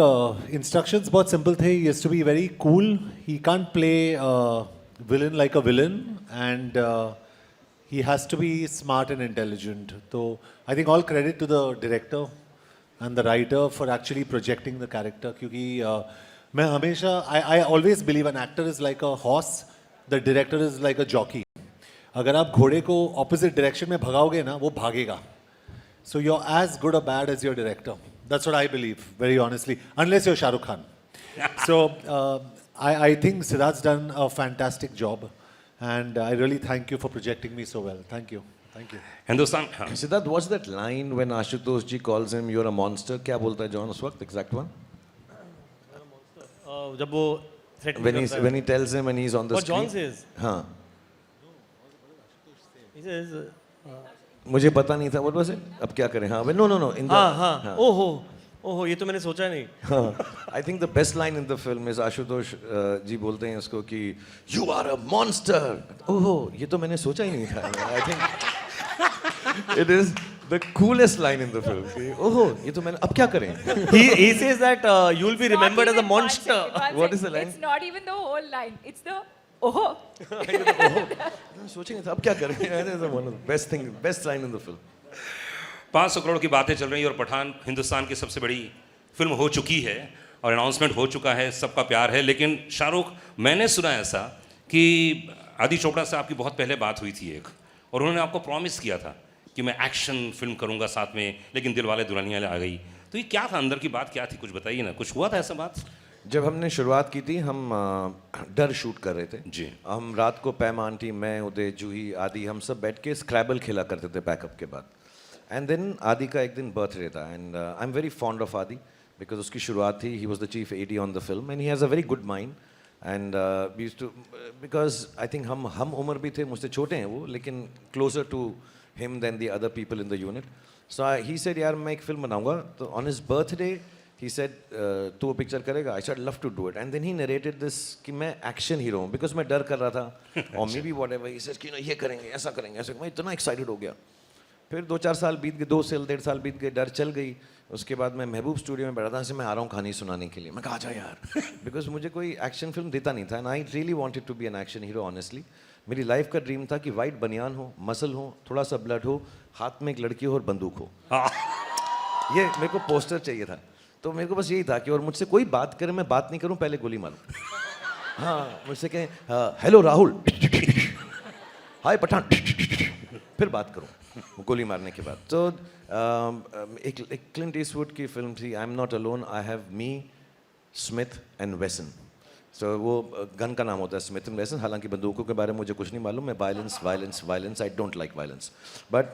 instructions बहुत simple थे. He has to be very cool. He can't play villain like a villain, and he has to be smart and intelligent. So I think all credit to the director and the writer for actually projecting the character. क्योंकि मैं हमेशा I always believe an actor is like a horse, the director is like a jockey. अगर आप घोड़े को opposite direction में भगाओगे ना, वो भागेगा. So you're as good or bad as your director. That's what I believe, very honestly, unless you're Shah Rukh Khan. So I think Siddharth's done a fantastic job, and I really thank you for projecting me so well. Thank you. Thank you. Hindustan, हाँ, Siddharth, what's that line when Ashutosh ji calls him, "You're a monster"? क्या बोलता है John उस वक्त? Exact one. जब वो threat When he tells him and he's on the What John screen. says. हाँ. He says, मुझे पता नहीं था. What was it? अब क्या करें? हाँ. No. In the, हाँ, ओहो, ये तो मैंने सोचा नहीं। हाँ. I think the best line in the film is Ashutosh जी बोलते हैं उसको कि "You are a monster." ओहो, ये तो मैंने सोचा ही नहीं था. I think it is the coolest line in the film. कि, ओहो, ये तो मैंने अब क्या करें? He says that you'll be remembered as a Not even one monster. second, one What is second. the line? It's not even the whole line. It's the oh. मैंने सोचा नहीं था अब क्या करें? That is one of the best line in the film. 500 crore की बातें चल रही हैं और पठान हिंदुस्तान की सबसे बड़ी फिल्म हो चुकी है और अनाउंसमेंट हो चुका है, सबका प्यार है। लेकिन शाहरुख, मैंने सुना ऐसा कि आदि चोपड़ा से आपकी बहुत पहले बात हुई थी एक, और उन्होंने आपको प्रॉमिस किया था कि मैं एक्शन फिल्म करूंगा साथ में, लेकिन दिलवाले दुल्हनिया आ गई। तो ये क्या था, अंदर की बात क्या थी, कुछ बताइए ना, कुछ हुआ था ऐसा बात? जब हमने शुरुआत की थी हम डर शूट कर रहे थे जी। हम रात को पैम आंटी, मैं, उदय, जूही, आदि हम सब बैठ के स्क्रैबल खेला करते थे पैकअप के बाद. एंड देन आदि का एक दिन बर्थडे था and I am very fond of Adi because उसकी शुरुआत थी, he was the chief AD on the film and he has a very good mind and we used to, because I think हम उम्र भी थे, मुझसे छोटे हैं वो, लेकिन closer to him then the other people in the unit. So he said यार मैं एक फिल्म बनाऊंगा. तो on his birthday he said तू वो पिक्चर करेगा? I said love to do it and then he narrated this कि मैं एक्शन हीरो हूँ because मैं डर कर रहा था और may be whatever he says कि ये करेंगे, ऐसा करेंगे, ऐसा. मैं इतना एक्साइटेड हो गया. फिर 2-4 साल बीत गए, 2 से 1.5 साल बीत गए, डर चल गई. उसके बाद मैं महबूब स्टूडियो में बैठा था, से मैं आ रहा हूँ कहानी सुनाने के लिए. मैं कहा जा यार बिकॉज मुझे कोई एक्शन फिल्म देता नहीं था and I really wanted to be an action hero. Honestly मेरी लाइफ का ड्रीम था कि वाइट बनियान हो, मसल हो, थोड़ा सा ब्लड हो, हाथ में एक लड़की हो और बंदूक हो. ये मेरे को पोस्टर चाहिए था. तो मेरे को बस यही था कि और मुझसे कोई बात करे, मैं बात नहीं करूं, पहले गोली मारूं. हाँ, मुझसे कहें हेलो राहुल, हाय पठान, फिर बात करूं गोली मारने के बाद. तो एक क्लिंट ईस्टवुड की फिल्म थी I am not alone, I have me, Smith and Wesson. So वो गन का नाम होता है स्मिथ एंड वेसन. हालांकि बंदूकों के बारे में मुझे कुछ नहीं मालूम. मैं violence I don't like violence, but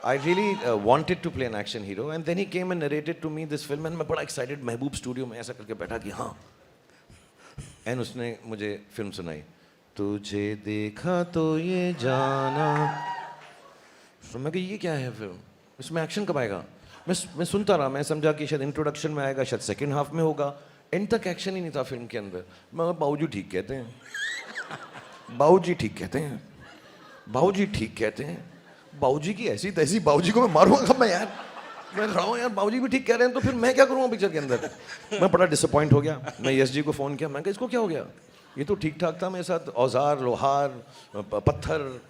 I really wanted to play an action hero and then he came and narrated to me this film and मैं बड़ा excited महबूब स्टूडियो में ऐसा करके बैठा कि हाँ. and उसने मुझे फिल्म सुनाई, तुझे देखा तो ये जाना. तो मैं कहा ये क्या है फिल्म, इसमें एक्शन कब आएगा? मैं सुनता रहा, मैं समझा कि शायद इंट्रोडक्शन में आएगा, शायद सेकेंड हाफ में होगा. एंड तक एक्शन ही नहीं था फिल्म के अंदर. मैं बाबूजी ठीक कहते हैं, बाबूजी ठीक कहते हैं, बाबूजी ठीक कहते हैं, बाबूजी की ऐसी तैसी, बाबूजी को मैं मारूंगा कब मैं यार. मैं खड़ा हूँ यार, बाबूजी भी ठीक कह रहे हैं तो फिर मैं क्या करूँगा पिक्चर के अंदर. मैं बड़ा डिसअपॉइंट हो गया. मैं यश जी को फ़ोन किया, मैं कहा इसको क्या हो गया, ये तो ठीक ठाक था मेरे साथ, औजार, लोहार, पत्थर,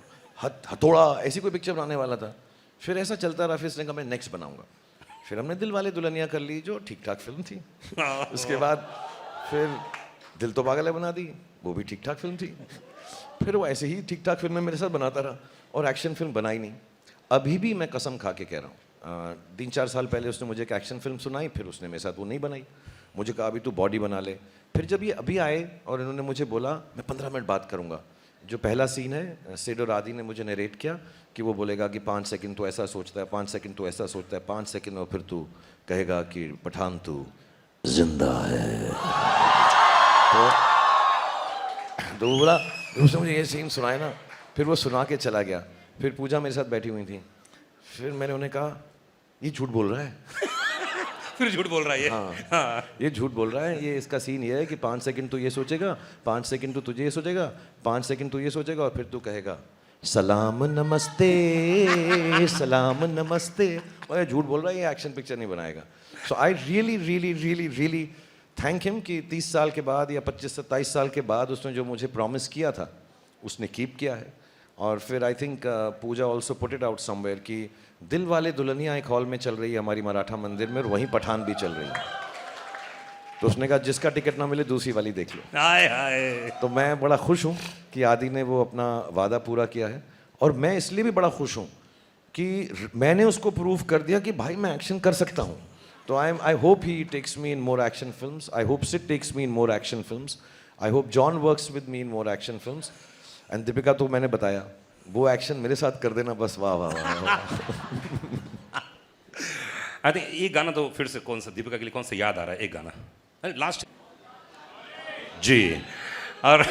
हथौड़ा, ऐसी कोई पिक्चर बनाने वाला था. फिर ऐसा चलता रहा. फिर इसने कहा मैं नेक्स्ट बनाऊंगा. फिर हमने दिल वाले दुल्हनिया कर ली जो ठीक ठाक फिल्म थी. उसके बाद फिर दिल तो पागल है बना दी, वो भी ठीक ठाक फिल्म थी. फिर वो ऐसे ही ठीक ठाक फिल्में मेरे साथ बनाता रहा और एक्शन फिल्म बनाई नहीं. अभी भी मैं कसम खा के कह रहा हूँ, 3-4 साल पहले उसने मुझे एक एक्शन फिल्म सुनाई, फिर उसने मेरे साथ वो नहीं बनाई. मुझे कहा अभी तू बॉडी बना ले. फिर जब ये अभी आए और इन्होंने मुझे बोला मैं 15 मिनट बात करूँगा, जो पहला सीन है सेड और आदि ने मुझे नरेट किया कि वो बोलेगा कि 5 सेकंड तो ऐसा सोचता है, 5 सेकंड तो ऐसा सोचता है, 5 सेकंड और फिर तू कहेगा कि पठान तू जिंदा है। तो वो बोला, उसने मुझे ये सीन सुनाया ना, फिर वो सुना के चला गया। फिर पूजा मेरे साथ बैठी हुई थी, फिर मैंने उन्हें कहा ये झूठ बोल रहा है। फिर झूठ बोल रहा है ये। हाँ, ये झूठ बोल रहा है, ये इसका सीन ये है कि 5 सेकंड तो ये सोचेगा, 5 सेकंड तो तुझे ये सोचेगा, 5 सेकंड तो ये सोचेगा और फिर तू कहेगा सलाम नमस्ते, सलाम नमस्ते। और ये झूठ बोल रहा है, ये एक्शन पिक्चर नहीं बनाएगा। So I really really really really thank him कि 30 साल के बाद या 25-27 साल के बाद उसने जो मुझे प्रॉमिस किया था उसने कीप किया है। और फिर I think Pooja also put it out somewhere कि दिल वाले दुल्हनिया एक हॉल में चल रही है हमारी मराठा मंदिर में, और वहीं पठान भी चल रही है। तो उसने कहा जिसका टिकट ना मिले दूसरी वाली देख लो। हाय हाय। तो मैं बड़ा खुश हूँ कि आदि ने वो अपना वादा पूरा किया है, और मैं इसलिए भी बड़ा खुश हूँ कि मैंने उसको प्रूव कर दिया कि भाई मैं एक्शन कर सकता हूँ। तो I hope he takes me in more action films, I hope Sid takes me in more action films, I hope John works with me in more action films. And Deepika तो मैंने बताया वो एक्शन मेरे साथ कर देना बस। वाह वाह वाह। आई थिंक ये गाना तो फिर से कौन सा दीपिका के लिए कौन सा याद आ रहा है, एक गाना लास्ट जी। और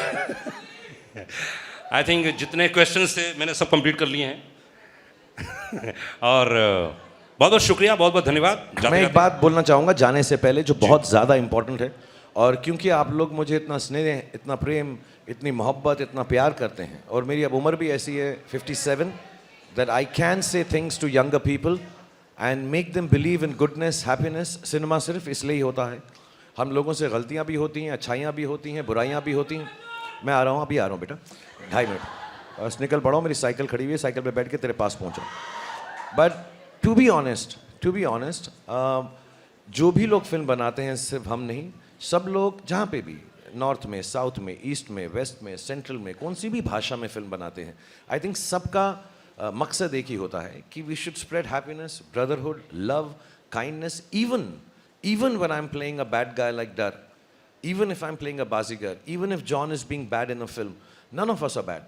आई थिंक जितने क्वेश्चंस थे मैंने सब कंप्लीट कर लिए हैं। और बहुत बहुत शुक्रिया, बहुत बहुत धन्यवाद। मैं एक बात बोलना चाहूँगा जाने से पहले जो बहुत ज़्यादा इम्पोर्टेंट है, और क्योंकि आप लोग मुझे इतना स्नेह, इतना प्रेम, इतनी मोहब्बत, इतना प्यार करते हैं, और मेरी अब उम्र भी ऐसी है 57, that I can say things to younger people and make them believe in goodness, happiness. Cinema सिर्फ इसलिए ही होता है। हम लोगों से गलतियाँ भी होती हैं, अच्छाइयाँ भी होती हैं, बुराइयाँ भी होती हैं। मैं आ रहा हूँ, अभी आ रहा हूँ बेटा, 2.5 मिनट बस निकल पड़ा हूँ। मेरी साइकिल खड़ी हुई है, साइकिल पे बैठ के तेरे पास पहुँचा। बट टू बी ऑनेस्ट, जो भी लोग फिल्म बनाते हैं, सिर्फ हम नहीं, सब लोग जहाँ पे भी, नॉर्थ में, साउथ में, ईस्ट में, वेस्ट में, सेंट्रल में, कौन सी भी भाषा में फिल्म बनाते हैं, आई थिंक सबका मकसद एक ही होता है कि we should spread happiness, brotherhood, love, kindness. even when I'm playing a bad guy like Dar, even if I'm playing a Bazigar, even if John is being bad in a film, none of us are bad.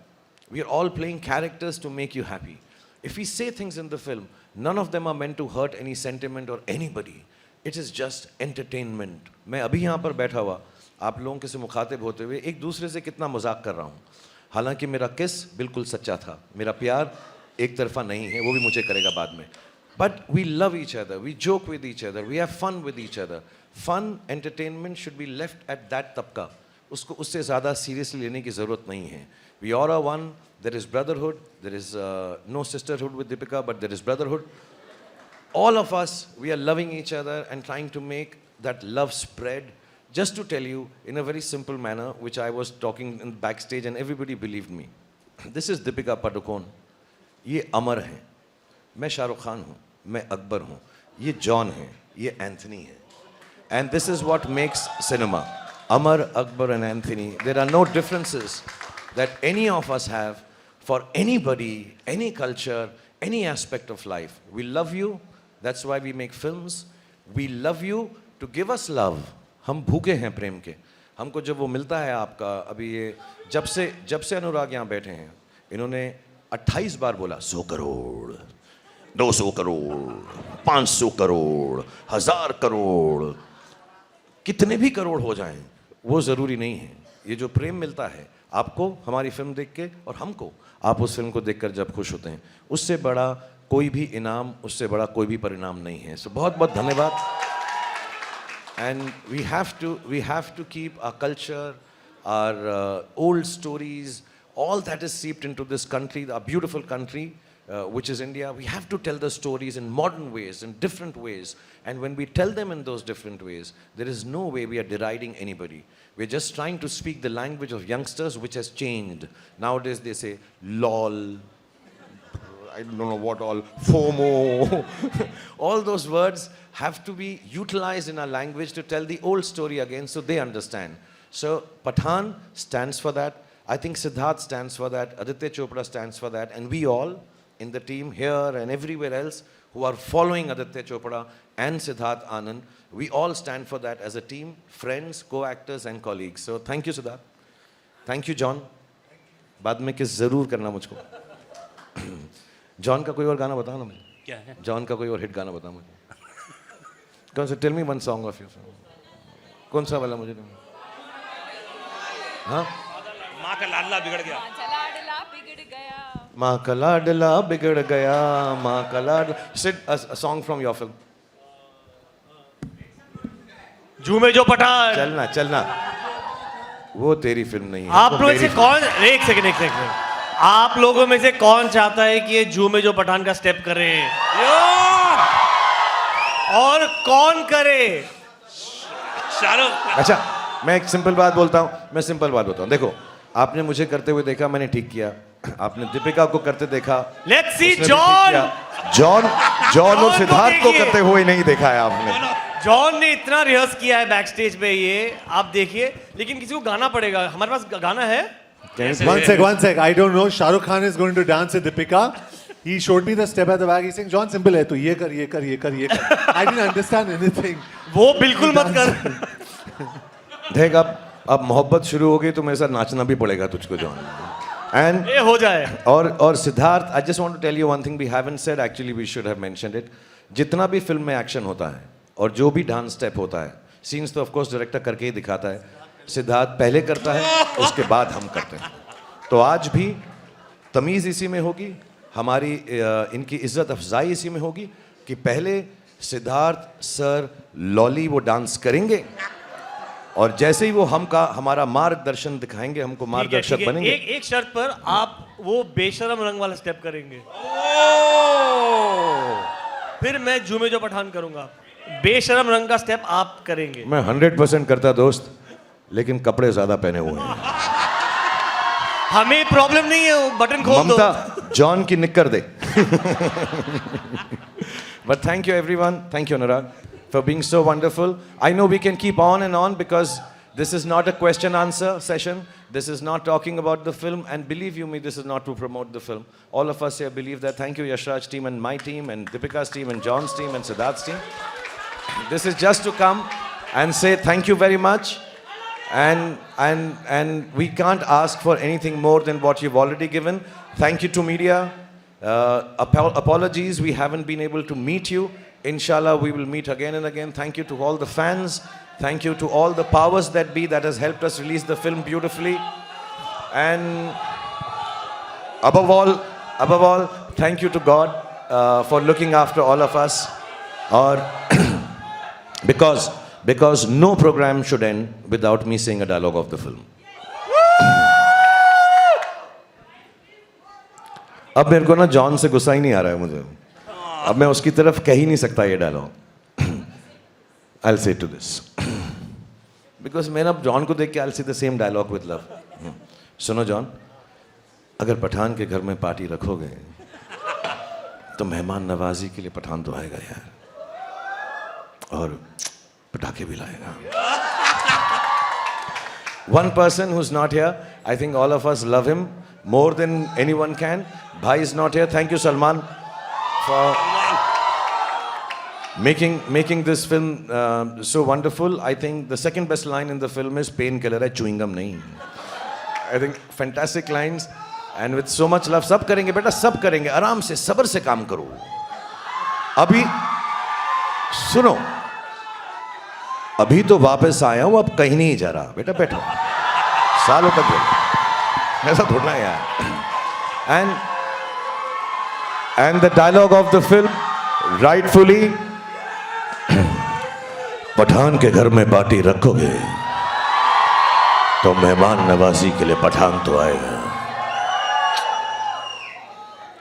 We are all playing characters to make you happy. If we say things in the film, none of them are meant to hurt any sentiment or anybody. It is just entertainment. मैं अभी यहाँ पर बैठा हुआ आप लोगों के से मुखातिब होते हुए एक दूसरे से कितना मजाक कर रहा हूँ। हालांकि मेरा किस बिल्कुल सच्चा था, मेरा प्यार एक तरफा नहीं है, वो भी मुझे करेगा बाद में। But we love each other, we joke with each other, we have fun with each other. Fun, entertainment should be left at that तबका। उसको उससे ज़्यादा seriously लेने की ज़रूरत नहीं है। We all are one, there is brotherhood, there is no sisterhood with Deepika, but there is brotherhood. All of us, we are loving each other and trying to make that love spread. Just to tell you in a very simple manner, which I was talking in backstage and everybody believed me. This is Deepika Padukone. ये अमर हैं, मैं शाहरुख खान हूँ, मैं अकबर हूँ, ये John है, ये Anthony है। And this is what makes cinema. Amar, Akbar and Anthony. There are no differences that any of us have for anybody, any culture, any aspect of life. We love you. That's why we make films. We love you to give us love. हम भूखे हैं प्रेम के। हमको जब वो मिलता है आपका, अभी ये जब से अनुराग यहाँ बैठे हैं, इन्होंने 28 बार बोला 100 करोड़, 200 करोड़, 500 करोड़, 1000 करोड़, कितने भी करोड़ हो जाएं, वो ज़रूरी नहीं है। ये जो प्रेम मिलता है आपको हमारी फिल्म देख के, और हमको आप उस फिल्म को देखकर जब खुश होते हैं, उससे बड़ा कोई भी इनाम, उससे बड़ा कोई भी परिणाम नहीं है। सो बहुत बहुत धन्यवाद। And we have to keep our culture, our old stories, all that is seeped into this country, our beautiful country, which is India. We have to tell the stories in modern ways, in different ways. And when we tell them in those different ways, there is no way we are deriding anybody. We're just trying to speak the language of youngsters, which has changed. Nowadays they say, lol, I don't know what all, FOMO. All those words have to be utilized in our language to tell the old story again so they understand. So Pathaan stands for that. I think Siddharth stands for that. Aditya Chopra stands for that. And we all in the team here and everywhere else who are following Aditya Chopra and Siddharth Anand, we all stand for that as a team, friends, co-actors and colleagues. So thank you, Siddharth. Thank you, John. बाद में किस ज़रूर करना मुझको। John का कोई और गाना बताओ ना मुझे। क्या है? जॉन का कोई और हिट गाना बताओ मुझे। कौन सा? Tell me one song of your. कौन सा वाला मुझे? हाँ, माँ का लाडला बिगड़ गया। माँ का लाडला बिगड़ गया, माँ का लाडला। Sid a song from your film. Jhoome Jo Pathan. चलना चलना, वो तेरी फिल्म नहीं है। आप वो लोग मेरी से फिल्म। कौन, एक सेकंड, आप लोगों में से कौन चाहता है कि ये झूमे जो पठान का स्टेप करे? और कौन करे? शाहरुख। अच्छा, मैं एक सिंपल बात बोलता हूँ, देखो, आपने मुझे करते हुए देखा, मैंने ठीक किया। आपने दीपिका को करते देखा, लेट्स सी उसने भी ठीक जॉन। किया। जॉन और को सिद्धार्थ को देखिए। करते हुए नहीं देखा है आपने। जॉन ने इतना रिहर्स किया है बैक स्टेज पे, ये आप देखिए, लेकिन किसी को गाना पड़ेगा। हमारे पास गाना है? One sec. I don't know. Shah Rukh Khan is going to dance with Deepika. He showed me the step at the back. He's saying, John, simple है, तो ये कर, ये कर, ये कर, ये कर. I didn't understand anything. वो बिल्कुल मत कर। देख, अब मोहब्बत शुरू हो गई तो मेरे साथ नाचना भी पड़ेगा तुझको, जॉन। एंड ये हो जाए। और Siddharth, I just want to tell you one thing we haven't said, actually we should have mentioned it. जितना भी फिल्म में एक्शन होता है और जो भी डांस स्टेप होता है, सीन्स तो ऑफ कोर्स डायरेक्टर करके ही दिखाता है। सिद्धार्थ पहले करता है, उसके बाद हम करते हैं। तो आज भी तमीज़ इसी में होगी, हमारी इनकी इज्जत अफजाई इसी में होगी कि पहले सिद्धार्थ सर लॉली वो डांस करेंगे और जैसे ही वो हमारा मार्गदर्शन दिखाएंगे, हमको मार्गदर्शक ठीक है। बनेंगे। एक शर्त पर, आप वो बेशरम रंग वाला स्टेप करेंगे, फिर मैं झूमे जो पठान करूंगा। बेशरम रंग का स्टेप आप करेंगे। मैं 100% करता दोस्त, लेकिन कपड़े ज्यादा पहने हुए हैं। हमें प्रॉब्लम नहीं है, वो बटन खोल दो। ममता, जॉन की निक्कर दे। But thank you everyone, thank you Anurag for being so wonderful. I know we can keep on and on because this is not a question answer session. This is not talking about the film, and believe you me, this is not to promote the film. All of us here believe that. Thank you Yashraj team and my team and Deepika's team and John's team and Siddharth's team. This is just to come and say thank you very much. And we can't ask for anything more than what you've already given. Thank you to media. Apologies, we haven't been able to meet you. Inshallah, we will meet again and again. Thank you to all the fans. Thank you to all the powers that be that has helped us release the film beautifully. And above all, thank you to God for looking after all of us. Or because no program should end without me saying a dialogue of the film. अब मेरे को ना John से गुस्सा ही नहीं आ रहा है मुझे। अब मैं उसकी तरफ कह ही नहीं सकता ये dialogue. I'll say to this because मैं अब जॉन को देख के I'll say the same dialogue with love. सुनो जॉन, अगर पठान के घर में पार्टी रखोगे तो मेहमान नवाजी के लिए पठान तो आएगा यार, और पटाखे भी लाएगा। One person who's not here, I think all of us love him more than anyone can. Bhai is not here. Thank you, Salman, for making this film so wonderful. I think the second best line in the film is painkiller है, chewing gum नहीं. I think fantastic lines and with so much love. सब करेंगे बेटा, सब करेंगे, आराम से सब्र से काम करो। अभी सुनो, अभी तो वापस आया हूं, अब कहीं नहीं जा रहा बेटा, बैठो, सालों तक बैठो, ऐसा थोड़ा है यार। And the dialogue of the film, rightfully, Pathan के घर में पार्टी रखोगे तो मेहमान नवाजी के लिए पठान तो आएगा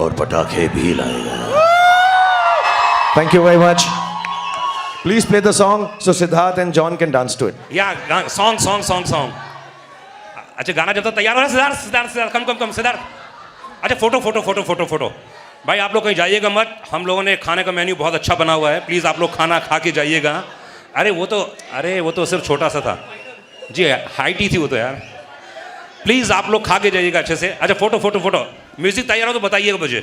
और पटाखे भी लाएगा। Thank you very much. Please play the song so Siddharth and John can dance to it. या सॉन्ग। अच्छा, गाना जब तक तैयार हो रहा है, सिद्धार्थ कम सिद्धार्थ। अच्छा, फोटो भाई, आप लोग कहीं जाइएगा मत, हम लोगों ने खाने का मेन्यू बहुत अच्छा बना हुआ है, प्लीज़ आप लोग खाना खा के जाइएगा। अरे वो तो सिर्फ छोटा सा था जी, हाइट ही थी वो तो यार। प्लीज़ आप लोग खा के जाइएगा अच्छे से। अच्छा, फोटो म्यूजिक तैयार हो तो बताइएगा मुझे।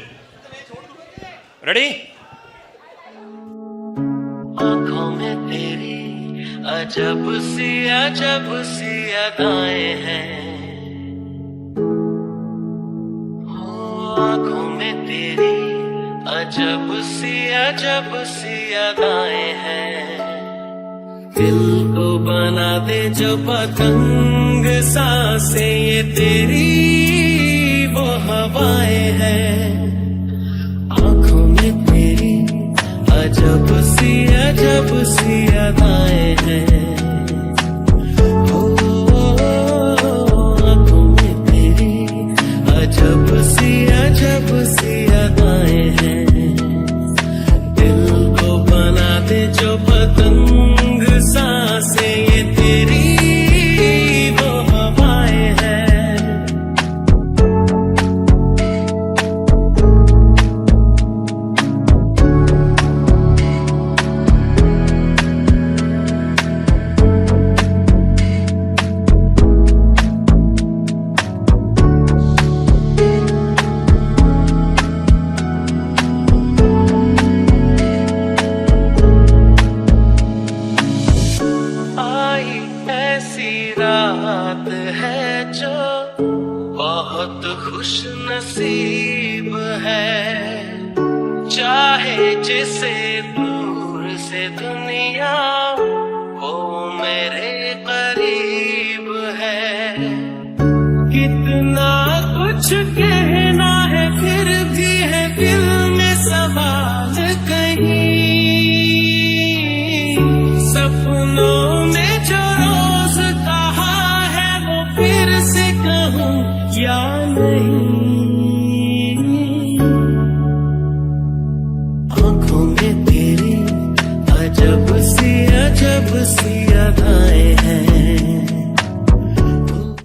रेडी? आँखों में तेरी अजब सी अदाएं हैं, आंखों में तेरी अजब सी अदाएं हैं, दिल को बना दे जो पतंग सांसें ये तेरी वो हवाएं हैं। आंखों में तेरी अजब सी अदाएं हैं, आंखों में तेरी अजब सी अदाएं हैं, दिल को बना दे जो पतंग सांसें ये तेरी वो हवाएं हैं। आई ऐसी रात है जो बहुत खुश नसीब है, चाहे जिसे दूर से दुनिया वो मेरे करीब है। कितना कुछ कहना है फिर भी है दिल में सवाल कहीं, सपनों में जो रोज कहा है वो फिर से कहूँ या नहीं। आंखों में तेरी अजब सी